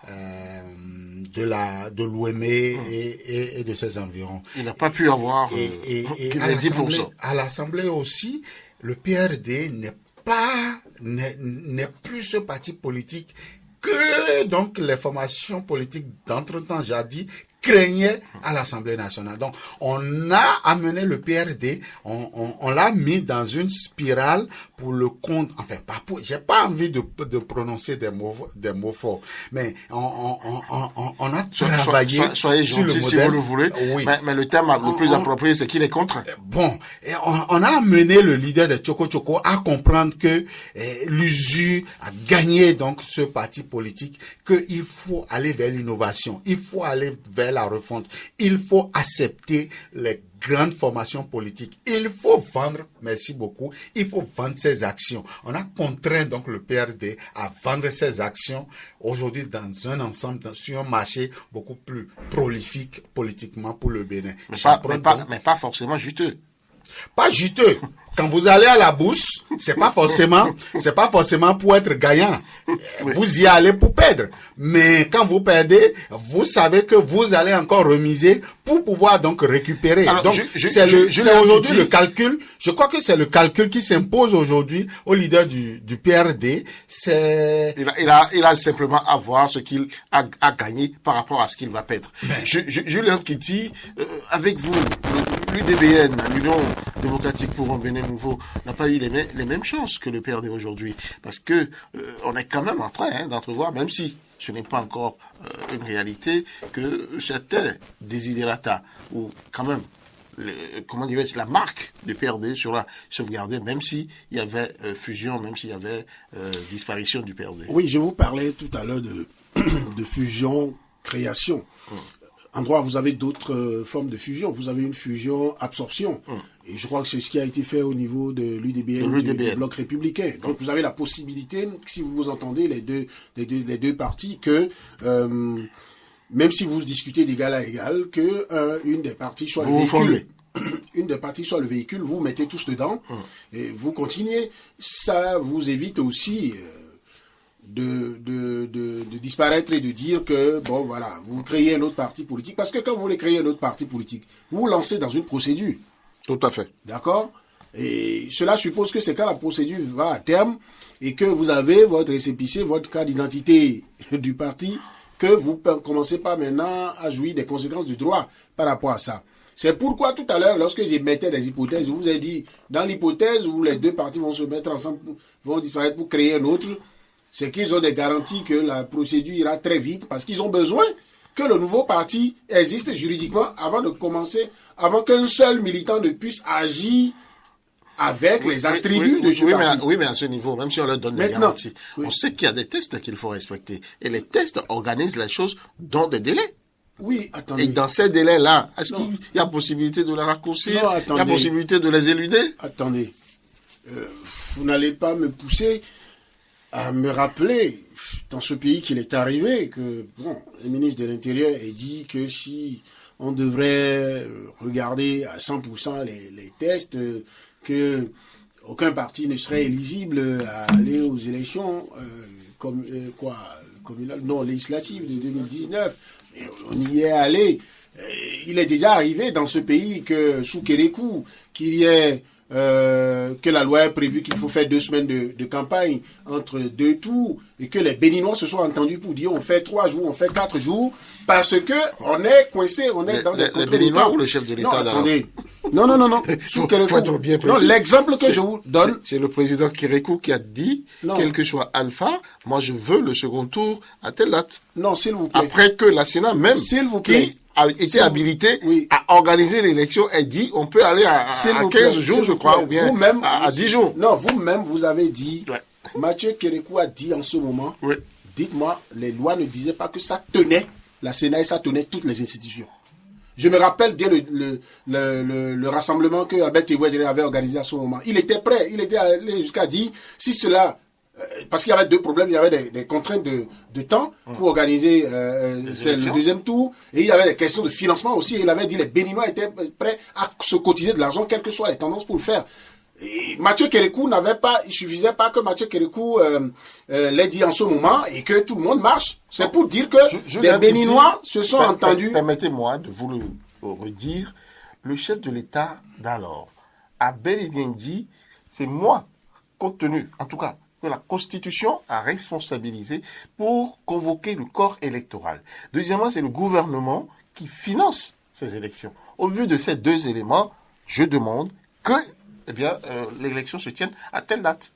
de l'OME et de ses environs. Il n'a pas pu avoir et à l'Assemblée aussi, le PRD n'est plus ce parti politique que donc les formations politiques d'entre-temps jadis craignaient à l'Assemblée nationale. Donc, on a amené le PRD, on l'a mis dans une spirale pour le compte, enfin, j'ai pas envie de prononcer des mots forts, mais on a travaillé soyez sur gentil le modèle. Si vous le voulez, oui. mais le terme le plus approprié, c'est qu'il est contre. Bon, et on a amené le leader de Tchoko Tchoko à comprendre que l'usure a gagné donc ce parti politique, qu'il faut aller vers l'innovation, il faut aller vers la refonte, il faut accepter les grandes formations politiques, il faut vendre, merci beaucoup, il faut vendre ses actions. On a contraint donc le PRD à vendre ses actions aujourd'hui dans un ensemble, sur un marché beaucoup plus prolifique politiquement pour le Bénin. Mais pas forcément juteux. Pas juteux. Quand vous allez à la bourse, c'est pas forcément pour être gagnant. Oui. Vous y allez pour perdre. Mais quand vous perdez, vous savez que vous allez encore remiser pour pouvoir donc récupérer. Alors, donc, c'est aujourd'hui le calcul. Je crois que c'est le calcul qui s'impose aujourd'hui au leader du PRD. Il a simplement à voir ce qu'il a gagné par rapport à ce qu'il va perdre. Julien Kiti, avec vous, l'UDBN, l'Union démocratique pour un Bénin nouveau, n'a pas eu les mêmes chances que le PRD aujourd'hui. Parce que on est quand même en train d'entrevoir, même si ce n'est pas encore une réalité, que certains desiderata, ou quand même, la marque du PRD sera sauvegardée, même s'il y avait fusion, même s'il y avait disparition du PRD. Oui, je vous parlais tout à l'heure de fusion, création. En droit, vous avez d'autres formes de fusion. Vous avez une fusion absorption. Et je crois que c'est ce qui a été fait au niveau de l'UDBN, du bloc républicain. Donc vous avez la possibilité, si vous entendez les deux partis, que même si vous discutez d'égal à égal, que une des parties soit le véhicule. Une des parties soit le véhicule, vous mettez tous dedans et vous continuez. Ça vous évite aussi de disparaître et de dire que, bon, voilà, vous créez un autre parti politique. Parce que quand vous voulez créer un autre parti politique, vous vous lancez dans une procédure. Tout à fait. D'accord? Et cela suppose que c'est quand la procédure va à terme et que vous avez votre récépissé, votre carte d'identité du parti, que vous commencez pas maintenant à jouir des conséquences du droit par rapport à ça. C'est pourquoi tout à l'heure, lorsque j'émettais des hypothèses, je vous ai dit, dans l'hypothèse où les deux partis vont se mettre ensemble, vont disparaître pour créer un autre, c'est qu'ils ont des garanties que la procédure ira très vite parce qu'ils ont besoin que le nouveau parti existe juridiquement avant de commencer, avant qu'un seul militant ne puisse agir avec les attributs de ce parti. Mais à ce niveau, même si on leur donne des garanties, on sait qu'il y a des tests qu'il faut respecter. Et les tests organisent les choses dans des délais. Oui, attendez. Et dans ces délais-là, est-ce qu'il y a possibilité de les raccourcir? Il y a possibilité de les éluder? Attendez. Vous n'allez pas me pousser à me rappeler, dans ce pays qu'il est arrivé, que le ministre de l'Intérieur a dit que si on devrait regarder à 100% les tests, que aucun parti ne serait éligible à aller aux élections législatives de 2019. Mais on y est allé. Il est déjà arrivé dans ce pays que sous Kérékou, qu'il y ait que la loi a prévu qu'il faut faire 2 semaines de campagne entre 2 tours et que les Béninois se sont entendus pour dire on fait 3 jours, on fait 4 jours parce que on est coincé, on est dans des les Béninois ou le chef de l'État? Non, attendez. Non. Faut être bien précis. Non, l'exemple que je vous donne. C'est le président Kérékou qui a dit, quel que soit Alpha, moi je veux le second tour à telle date. Non, s'il vous plaît. Après que la Sénat même, qui a été habilité à organiser l'élection, elle dit on peut aller à 15 jours, je crois, ou bien à 10 jours. Non, vous-même, vous avez dit, Mathieu Kérékou a dit en ce moment, dites-moi, les lois ne disaient pas que ça tenait la Sénat et ça tenait toutes les institutions. Je me rappelle bien le rassemblement que Albert Tévoué avait organisé à ce moment. Il était prêt, il était allé jusqu'à dire, si cela... parce qu'il y avait 2 problèmes, il y avait des contraintes de temps pour organiser le deuxième tour, et il y avait des questions de financement aussi, et il avait dit les Béninois étaient prêts à se cotiser de l'argent, quelles que soient les tendances pour le faire. Et Mathieu Kérékou il suffisait pas que Mathieu Kérékou l'ait dit en ce moment, et que tout le monde marche. C'est pour dire que les Béninois se sont entendus. Permettez-moi de vous le redire, le chef de l'État d'alors a bel et bien dit, c'est moi, compte tenu, en tout cas, que la Constitution a responsabilisé pour convoquer le corps électoral. Deuxièmement, c'est le gouvernement qui finance ces élections. Au vu de ces 2 éléments, je demande que l'élection se tienne à telle date.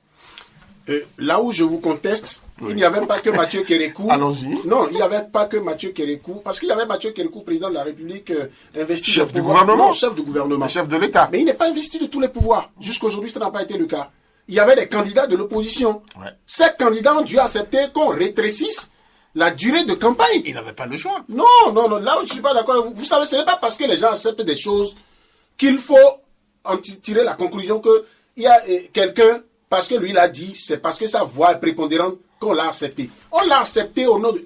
Là où je vous conteste, il n'y avait pas que Mathieu Kérékou. Allons-y. Non, il n'y avait pas que Mathieu Kérékou, parce qu'il y avait Mathieu Kérékou, président de la République, investi chef du gouvernement. Non, chef du gouvernement. Chef de l'État. Mais il n'est pas investi de tous les pouvoirs. Jusqu'aujourd'hui, ça n'a pas été le cas. Il y avait des candidats de l'opposition. Ces candidats ont dû accepter qu'on rétrécisse la durée de campagne. Ils n'avaient pas le choix. Non, là où je ne suis pas d'accord. Vous savez, ce n'est pas parce que les gens acceptent des choses qu'il faut en tirer la conclusion qu'il y a quelqu'un, parce que lui l'a dit, c'est parce que sa voix est prépondérante qu'on l'a accepté. On l'a accepté au nom de...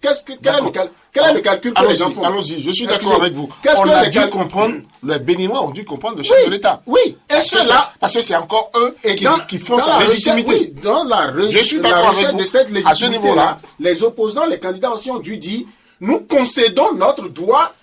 quel est le calcul que les gens font? Allons-y, je suis d'accord avec vous. Les Béninois ont dû comprendre le chef de l'État. Oui, parce que c'est encore eux qui font sa légitimité. Oui, dans la recherche de cette légitimité-là, les opposants, les candidats aussi ont dû dire, nous concédons notre droit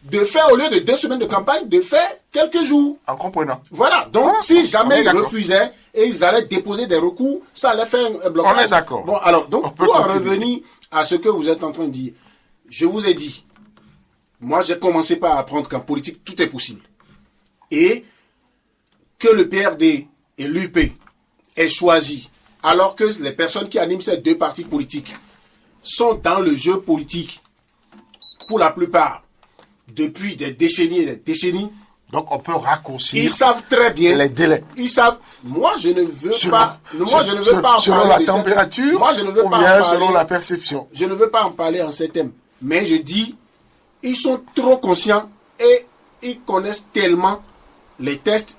de faire, au lieu de 2 semaines de campagne, de faire quelques jours. En comprenant. Voilà. Donc, si jamais ils refusaient et ils allaient déposer des recours, ça allait faire un blocage. On est d'accord. Bon, alors, donc, pour en revenir à ce que vous êtes en train de dire, je vous ai dit, moi, j'ai commencé par apprendre qu'en politique, tout est possible. Et que le PRD et l'UP aient choisi, alors que les personnes qui animent ces 2 partis politiques sont dans le jeu politique, pour la plupart, depuis des décennies et des décennies. Donc on peut raccourcir. Ils savent très bien les délais. Ils savent. Moi je ne veux pas. Moi je ne veux pas en selon parler la température. Moi je ne veux ou pas bien en parler, selon la perception. Je ne veux pas en parler en ces thèmes. Mais je dis, ils sont trop conscients et ils connaissent tellement les tests.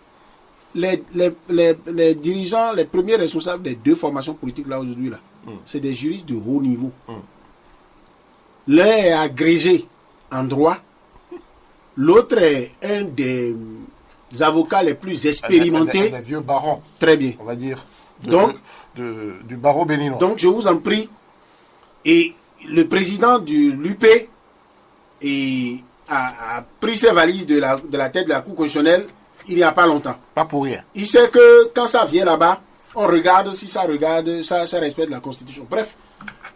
Les dirigeants, les premiers responsables des 2 formations politiques là aujourd'hui là, c'est des juristes de haut niveau. L'un est agrégé en droit. L'autre est un des avocats les plus expérimentés. Des vieux barons. Très bien. On va dire. Du barreau béninois. Donc, je vous en prie. Et le président de l'UP a pris ses valises de la tête de la Cour constitutionnelle il n'y a pas longtemps. Pas pour rien. Il sait que quand ça vient là-bas, on regarde si ça respecte la Constitution. Bref,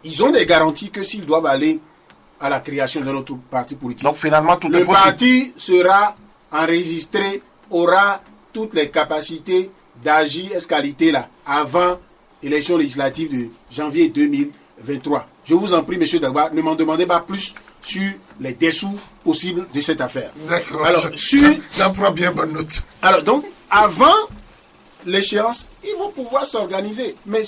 ils ont des garanties que s'ils doivent aller à la création de notre parti politique. Donc finalement, tout est possible. Le parti sera enregistré, aura toutes les capacités d'agir escalité là, avant l'élection législative de janvier 2023. Je vous en prie, monsieur Dagba, ne m'en demandez pas plus sur les dessous possibles de cette affaire. D'accord, alors, j'en prends bien bonne note. Alors donc, avant l'échéance, ils vont pouvoir s'organiser. Mais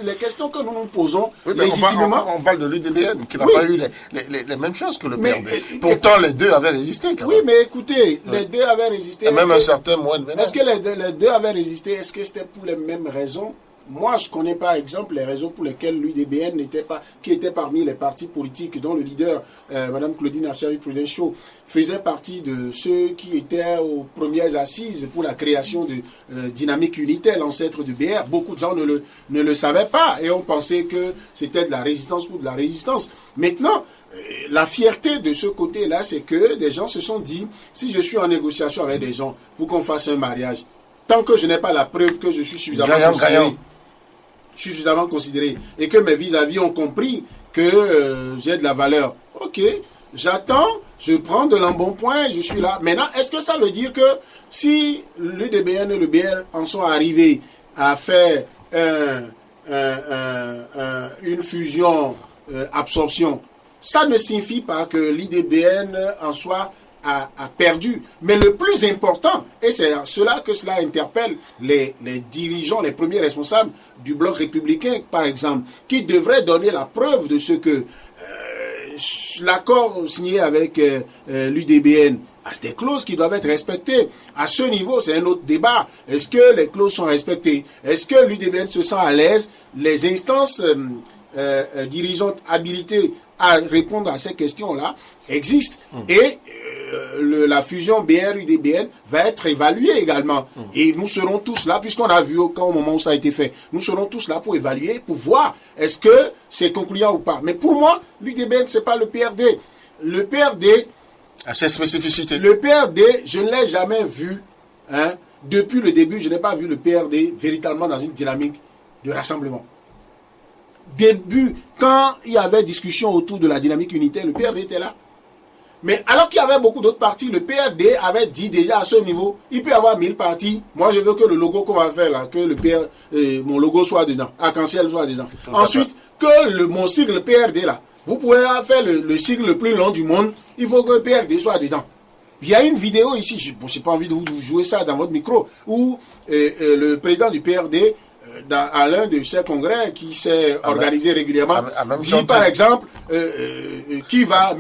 les questions que nous nous posons, légitimement... On parle de l'UDBN, qui n'a pas eu les mêmes chances que le PRD. Pourtant, les 2 avaient résisté. Oui, mais écoutez, les 2 avaient résisté. Et même un certain mois de ménage. Est-ce que les 2 avaient résisté? Est-ce que c'était pour les mêmes raisons? Moi, je connais par exemple les raisons pour lesquelles l'UDBN n'était pas, qui était parmi les partis politiques dont le leader, Madame Claudine Afshari-Prudencio, faisait partie de ceux qui étaient aux premières assises pour la création de Dynamique Unitaire, l'ancêtre du BR. Beaucoup de gens ne le savaient pas et on pensait que c'était de la résistance pour de la résistance. Maintenant, la fierté de ce côté-là, c'est que des gens se sont dit, si je suis en négociation avec des gens pour qu'on fasse un mariage, tant que je n'ai pas la preuve que je suis suffisamment considéré et que mes vis-à-vis ont compris que j'ai de la valeur. Ok, j'attends, je prends de l'embonpoint et je suis là. Maintenant, est-ce que ça veut dire que si l'UDBN et le BR en sont arrivés à faire une fusion absorption, ça ne signifie pas que l'UDBN en soit a perdu. Mais le plus important, et c'est cela que cela interpelle les dirigeants, les premiers responsables du bloc républicain, par exemple, qui devraient donner la preuve de ce que l'accord signé avec l'UDBN a des clauses qui doivent être respectées. À ce niveau, c'est un autre débat. Est-ce que les clauses sont respectées? Est-ce que l'UDBN se sent à l'aise? Les instances dirigeantes habilitées à répondre à ces questions-là existent. Et la fusion BR-UDBN va être évaluée également. Et nous serons tous là, puisqu'on a vu au moment où ça a été fait, nous serons tous là pour évaluer, pour voir est-ce que c'est concluant ou pas. Mais pour moi, l'UDBN, c'est pas le PRD. Le PRD... à ses spécificités. Le PRD, je ne l'ai jamais vu, depuis le début, je n'ai pas vu le PRD véritablement dans une dynamique de rassemblement. Début, quand il y avait discussion autour de la dynamique unitaire, le PRD était là. Mais alors qu'il y avait beaucoup d'autres partis, le PRD avait dit déjà à ce niveau, il peut y avoir 1000 partis. Moi, je veux que le logo qu'on va faire là, que mon logo soit dedans, arc-en-ciel soit dedans. Ensuite, que mon sigle PRD là, vous pouvez faire le sigle le plus long du monde, il faut que le PRD soit dedans. Il y a une vidéo ici, je n'ai pas envie de vous jouer ça dans votre micro, où le président du PRD, à l'un de ces congrès qui s'est organisé régulièrement, dit par exemple qui va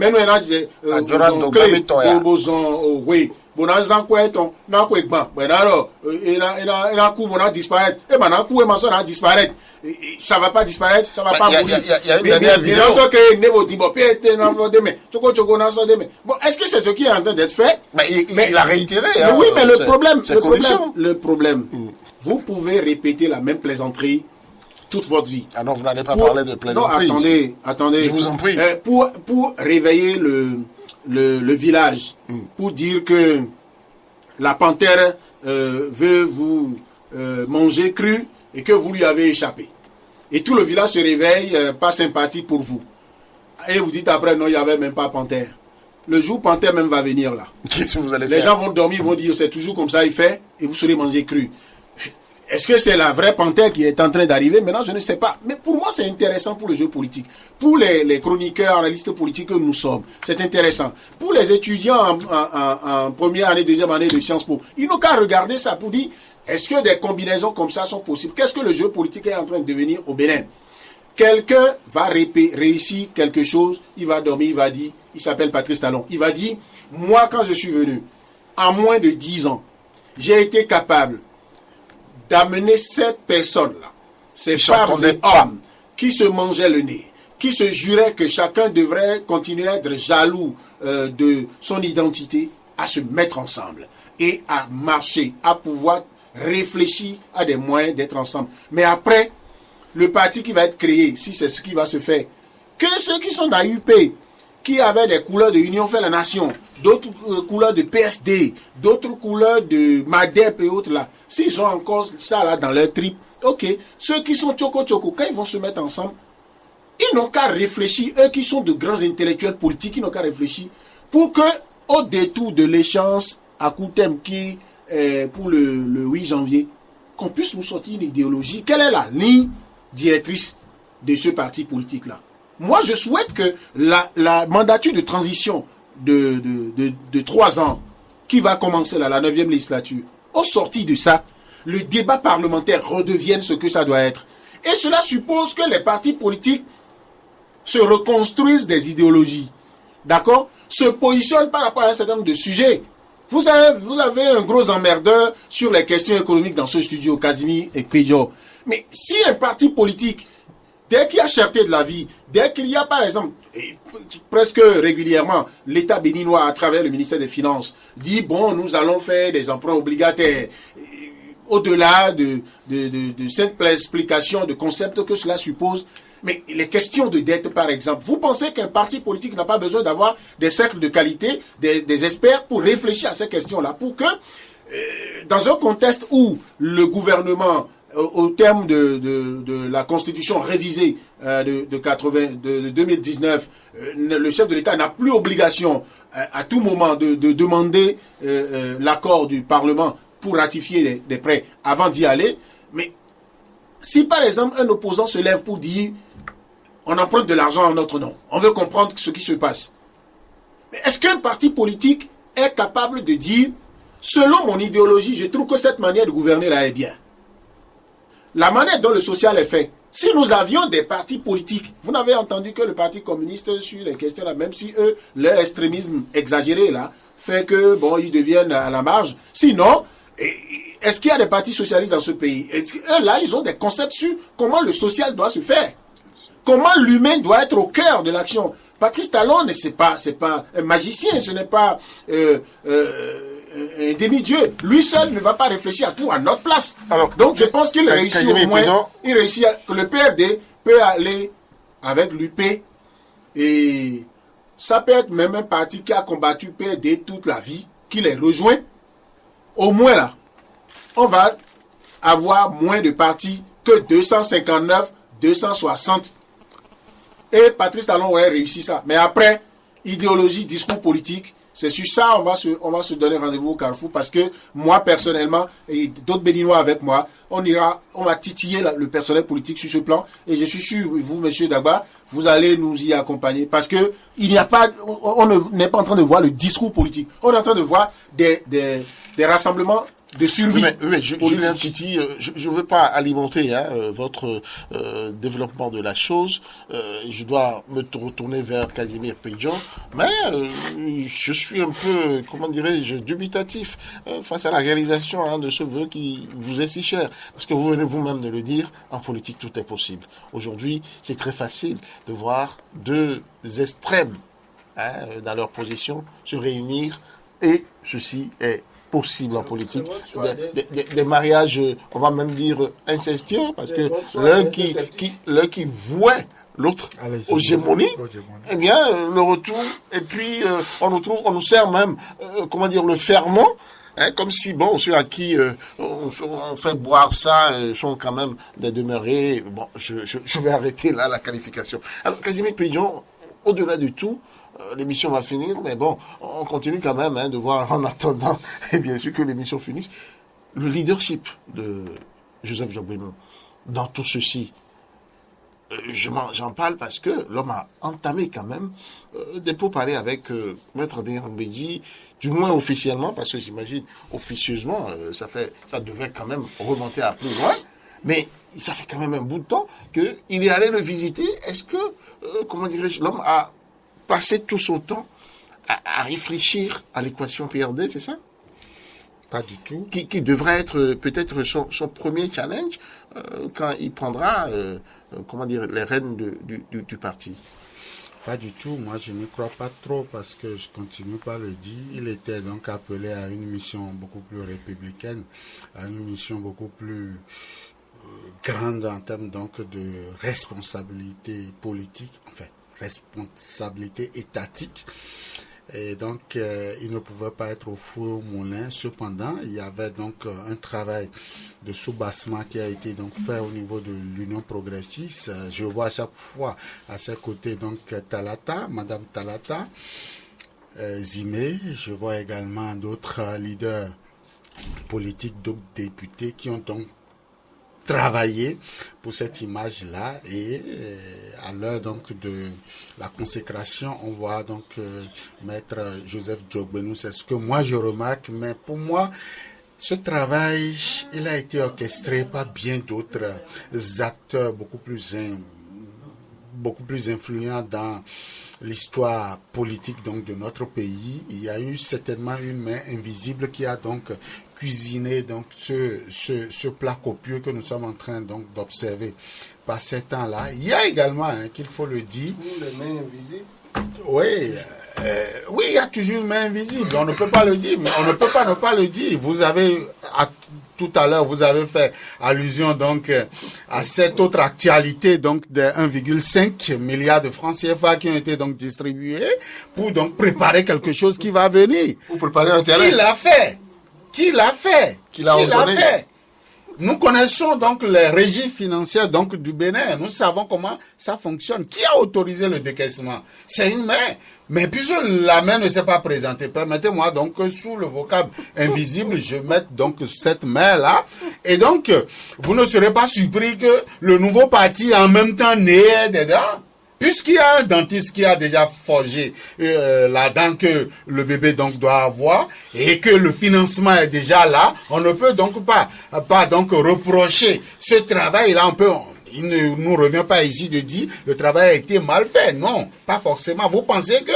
bonazan quoi ton na quoi ban ben alors et coup on a disparaître et maintenant coup et ma soeur a disparaître ça va pas disparaître ça va pas mourir. Il y a une dernière vidéo que nebo dimbo piete na demain choko na so demain. Bon, est-ce que c'est ce qui est en train d'être fait? Mais il a réitéré hein, oui, mais le problème vous pouvez répéter la même plaisanterie toute votre vie. Ah non, vous n'allez pas parler de plaisanterie. Non, attendez. Je vous en prie. Pour réveiller le village, pour dire que la panthère veut vous manger cru et que vous lui avez échappé. Et tout le village se réveille, pas sympathique pour vous. Et vous dites après, non, il n'y avait même pas panthère. Le jour panthère même va venir là. Qu'est-ce que vous allez faire? Les gens vont dormir, ils vont dire, c'est toujours comme ça il fait, et vous serez mangé cru. Est-ce que c'est la vraie panthère qui est en train d'arriver? Maintenant, je ne sais pas. Mais pour moi, c'est intéressant pour le jeu politique. Pour les chroniqueurs, analystes politiques que nous sommes, c'est intéressant. Pour les étudiants en première année, deuxième année de Sciences Po, ils n'ont qu'à regarder ça pour dire, est-ce que des combinaisons comme ça sont possibles? Qu'est-ce que le jeu politique est en train de devenir au Bénin? Quelqu'un va réussir quelque chose, il va dormir, il va dire, il s'appelle Patrice Talon, il va dire, moi, quand je suis venu, en moins de 10 ans, j'ai été capable d'amener ces personnes-là, ces femmes et hommes qui se mangeaient le nez, qui se juraient que chacun devrait continuer à être jaloux de son identité, à se mettre ensemble et à marcher, à pouvoir réfléchir à des moyens d'être ensemble. Mais après, le parti qui va être créé, si c'est ce qui va se faire, que ceux qui sont dans l'UP, qui avaient des couleurs de Union fait la nation, d'autres couleurs de PSD, d'autres couleurs de MADEP et autres là, s'ils ont encore ça là dans leur trip, ok, ceux qui sont choco, quand ils vont se mettre ensemble, ils n'ont qu'à réfléchir, eux qui sont de grands intellectuels politiques, ils n'ont qu'à réfléchir pour que, au détour de l'échéance à court terme qui est pour le 8 janvier, qu'on puisse nous sortir une idéologie. Quelle est la ligne directrice de ce parti politique là? Moi, je souhaite que la mandature de transition de 3 ans qui va commencer là, la 9e législature, au sorti de ça, le débat parlementaire redevienne ce que ça doit être. Et cela suppose que les partis politiques se reconstruisent des idéologies, d'accord, se positionnent par rapport à un certain nombre de sujets. Vous avez un gros emmerdeur sur les questions économiques dans ce studio, Casimir et Pédio. Mais si un parti politique, dès qu'il y a cherté de la vie, dès qu'il y a par exemple, presque régulièrement, l'État béninois à travers le ministère des Finances dit, bon, nous allons faire des emprunts obligataires, au-delà de cette explication de concept que cela suppose, mais les questions de dette par exemple, vous pensez qu'un parti politique n'a pas besoin d'avoir des cercles de qualité, des experts pour réfléchir à ces questions-là, pour que, dans un contexte où le gouvernement, au terme de la constitution révisée de 2019, le chef de l'État n'a plus obligation à tout moment de demander l'accord du Parlement pour ratifier des prêts avant d'y aller. Mais si par exemple un opposant se lève pour dire on emprunte de l'argent en notre nom, on veut comprendre ce qui se passe. Mais est-ce qu'un parti politique est capable de dire selon mon idéologie, je trouve que cette manière de gouverner là est bien? La manière dont le social est fait. Si nous avions des partis politiques, vous n'avez entendu que le Parti communiste sur les questions là, même si eux, leur extrémisme exagéré là, fait que, bon, ils deviennent à la marge. Sinon, est-ce qu'il y a des partis socialistes dans ce pays? Eux là, ils ont des concepts sur comment le social doit se faire. Comment l'humain doit être au cœur de l'action. Patrice Talon, c'est pas un magicien, ce n'est pas un demi-dieu. Lui seul ne va pas réfléchir à tout à notre place. Alors, donc je pense qu'il réussit au moins. Il réussit que le PRD peut aller avec l'UP et ça peut être même un parti qui a combattu PRD toute la vie, qui les rejoint. Au moins là, on va avoir moins de partis que 259, 260. Et Patrice Talon aurait réussi ça. Mais après, idéologie, discours politique, c'est sur ça on va se donner rendez-vous au Carrefour parce que moi personnellement et d'autres Béninois avec moi, on va titiller le personnel politique sur ce plan et je suis sûr vous monsieur Dagba, vous allez nous y accompagner parce que on n'est pas en train de voir le discours politique, on est en train de voir des rassemblements de survie. Mais Julien Kitty, je ne veux pas alimenter votre développement de la chose. Je dois me retourner vers Casimir Pidjon, mais je suis un peu, comment dirais-je, dubitatif face à la réalisation de ce vœu qui vous est si cher. Parce que vous venez vous-même de le dire, en politique tout est possible. Aujourd'hui, c'est très facile de voir deux extrêmes dans leur position se réunir, et ceci est possible en politique. Des mariages, on va même dire incestueux, parce que l'un qui vouait l'autre aux gémonies, eh bien, le retour, et puis on nous sert même, le ferment, comme si, ceux à qui on fait boire ça sont quand même des demeurés. Bon, je vais arrêter là la qualification. Alors, Casimir Pidjon, au-delà du tout, l'émission va finir, mais on continue quand même de voir en attendant, et bien sûr que l'émission finisse, le leadership de Joseph Jobbenou dans tout ceci. J'en parle parce que l'homme a entamé quand même des pourparlers avec Maître Denis Mbedji, du moins officiellement, parce que j'imagine officieusement, ça devait quand même remonter à plus loin, mais ça fait quand même un bout de temps qu'il est allé le visiter. Est-ce que, l'homme a passé tout son temps à réfléchir à l'équation PRD, c'est ça? Pas du tout. Qui devrait être peut-être son premier challenge quand il prendra les rênes du parti. Pas du tout. Moi, je n'y crois pas trop parce que je continue par le dire. Il était donc appelé à une mission beaucoup plus républicaine, à une mission beaucoup plus grande en termes donc de responsabilité politique, responsabilité étatique. Et donc, il ne pouvait pas être au four au moulin. Cependant, il y avait donc un travail de soubassement qui a été donc fait au niveau de l'Union progressiste. Je vois à chaque fois à ses côtés donc Madame Talata, Zimé. Je vois également d'autres leaders politiques, d'autres députés qui ont donc travailler pour cette image-là, et à l'heure donc de la consécration, on voit donc Maître Joseph Jobbenou. C'est ce que moi je remarque, mais pour moi, ce travail, il a été orchestré par bien d'autres acteurs beaucoup plus influents dans l'histoire politique donc de notre pays. Il y a eu certainement une main invisible qui a donc cuisiné donc ce plat copieux que nous sommes en train donc d'observer par ces temps-là. Il y a également, qu'il faut le dire, les mains invisibles. Oui, il y a toujours une main invisible. On ne peut pas le dire, mais on ne peut pas ne pas le dire. Vous avez tout à l'heure, vous avez fait allusion donc à cette autre actualité donc de 1,5 milliard de francs CFA qui ont été donc distribués pour donc préparer quelque chose qui va venir. Pour préparer un terrain. Qui l'a fait? Nous connaissons donc les régies financières donc du Bénin. Nous savons comment ça fonctionne. Qui a autorisé le décaissement? C'est une main. Mais puisque la main ne s'est pas présentée, permettez-moi donc que sous le vocable invisible, je mette donc cette main-là. Et donc, vous ne serez pas surpris que le nouveau parti en même temps né dedans. Puisqu'il y a un dentiste qui a déjà forgé la dent que le bébé donc doit avoir et que le financement est déjà là, on ne peut donc pas donc reprocher ce travail-là. Il ne nous revient pas ici de dire le travail a été mal fait. Non, pas forcément. Vous pensez que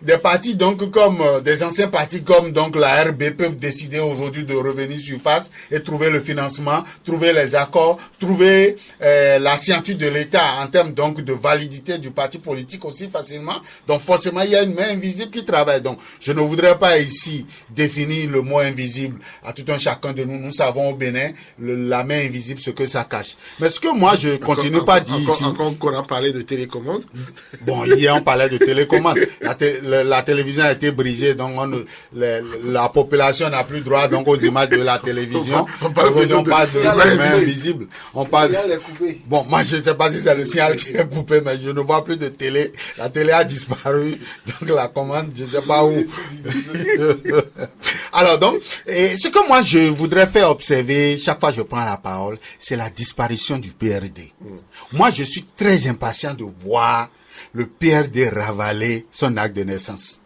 des partis donc comme des anciens partis comme donc la RB peuvent décider aujourd'hui de revenir sur face et trouver le financement, trouver les accords, trouver la signature de l'État en termes donc de validité du parti politique aussi facilement. Donc forcément il y a une main invisible qui travaille. Donc je ne voudrais pas ici définir le mot invisible à tout un chacun de nous. Nous savons au Bénin la main invisible ce que ça cache. Mais ce que moi je continue pas à dire ici. Encore qu'on a parlé de télécommande. Bon, hier on parlait de télécommande. La télévision a été brisée, donc la population n'a plus droit donc aux images de la télévision. On parle de main invisible. Le signal est coupé. Bon, moi je ne sais pas si c'est le signal qui est coupé, mais je ne vois plus de télé. La télé a disparu, donc la commande, je ne sais pas où. Alors donc, ce que moi je voudrais faire observer chaque fois que je prends la parole, c'est la disparition du PRD. Moi je suis très impatient de voir le PRD ravaler son acte de naissance.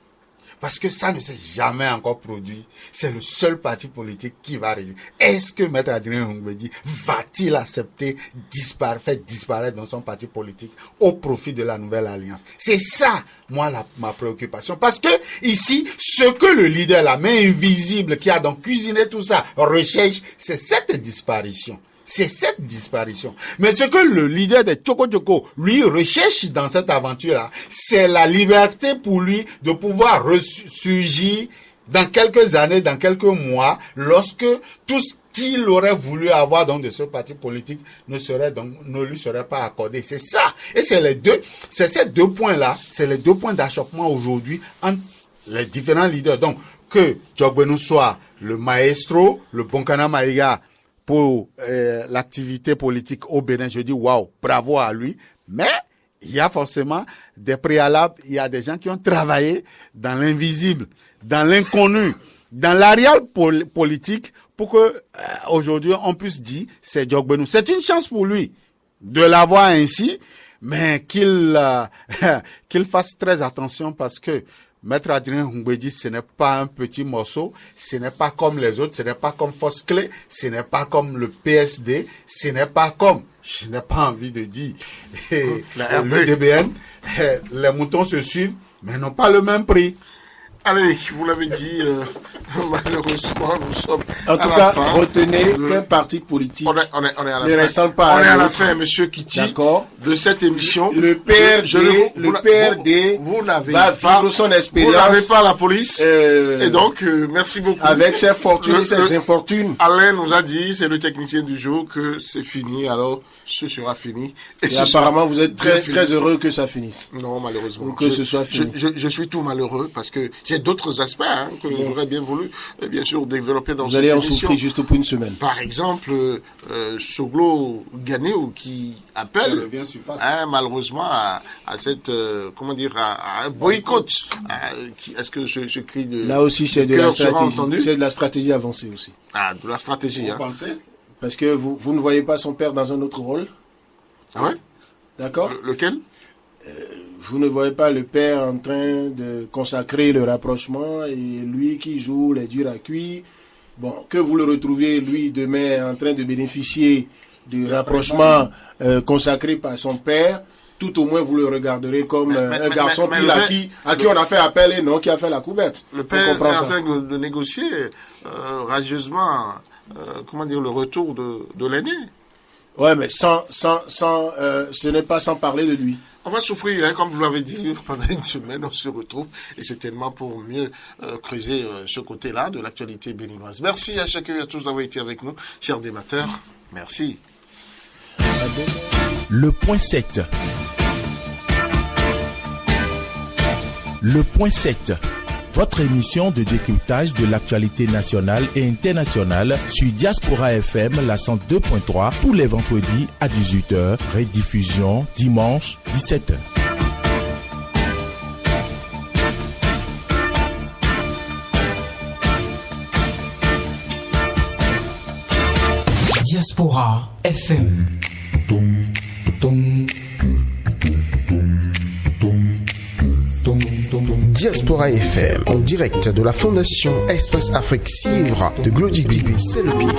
Parce que ça ne s'est jamais encore produit. C'est le seul parti politique qui va résister. Est-ce que Maître Adrien Ngouebedi va-t-il accepter faire disparaître dans son parti politique au profit de la nouvelle alliance? C'est ça, moi, ma préoccupation. Parce que ici, ce que le leader, la main invisible qui a donc cuisiné tout ça, recherche, c'est cette disparition. C'est cette disparition. Mais ce que le leader de Tchoko Tchoko, lui, recherche dans cette aventure-là, c'est la liberté pour lui de pouvoir ressurgir dans quelques années, dans quelques mois, lorsque tout ce qu'il aurait voulu avoir donc de ce parti politique ne lui serait pas accordé. C'est ça. Et c'est ces deux points-là, c'est les deux points d'achoppement aujourd'hui entre les différents leaders. Donc, que Djogbenou soit le maestro, le Bonkana Maïga, pour l'activité politique au Bénin, je dis waouh, bravo à lui. Mais il y a forcément des préalables, il y a des gens qui ont travaillé dans l'invisible, dans l'inconnu, dans l'arrière politique pour que aujourd'hui on puisse dire c'est Djogbenou. C'est une chance pour lui de l'avoir ainsi, mais qu'il fasse très attention parce que Maître Adrien Ngouebedi, ce n'est pas un petit morceau, ce n'est pas comme les autres, ce n'est pas comme Force Clé, ce n'est pas comme le PSD, ce n'est pas comme, je n'ai pas envie de dire, le DBN, les moutons se suivent, mais n'ont pas le même prix. Allez, vous l'avez dit, malheureusement, nous sommes en tout cas, retenez qu'un parti politique on est à la ne fin. ressemble pas on est à la l'autre. fin, monsieur Kitty, D'accord. de cette émission. Le PRD vous n'avez va pas, vivre son vous expérience n'avez pas la police. euh, Et donc, merci beaucoup. avec ses fortunes et ses infortunes. Alain nous a dit, c'est le technicien du jour, que c'est fini. Alors, ce sera fini. Et ce apparemment, sera vous êtes bien très, fini. très heureux que ça finisse. Non, malheureusement. Ou que ce soit fini. Je suis tout malheureux parce que j'ai d'autres aspects que j'aurais bien voulu, bien sûr, développer dans Vous cette allez en émission. souffrir juste pour une semaine. Par exemple, Soglo Ganéou qui appelle malheureusement à cette à un boycott. Est-ce que ce cri de Là aussi, c'est de la cœur sera stratégie. entendu? C'est de la stratégie avancée aussi. De la stratégie. Vous pensez? Parce que vous ne voyez pas son père dans un autre rôle. Ah ouais? D'accord? Lequel? Vous ne voyez pas le père en train de consacrer le rapprochement et lui qui joue les durs à cuire. Bon, que vous le retrouviez, lui, demain, en train de bénéficier du rapprochement consacré par son père, tout au moins vous le regarderez comme un garçon à qui on a fait appel et non qui a fait la couverte. Le père est en train de négocier radieusement le retour de l'aîné. Ouais, mais ce n'est pas sans parler de lui. On va souffrir, comme vous l'avez dit, pendant une semaine, on se retrouve, et c'est tellement pour mieux creuser ce côté-là de l'actualité béninoise. Merci à chacun et à tous d'avoir été avec nous, chers débatteurs. Merci. Le point 7. Le point 7. Votre émission de décryptage de l'actualité nationale et internationale sur Diaspora FM, la 102.3, tous les vendredis à 18h, rediffusion dimanche 17h. Diaspora FM. Diaspora FM, en direct de la Fondation Espace Afrique Civre de Glody Bibi, c'est le pire.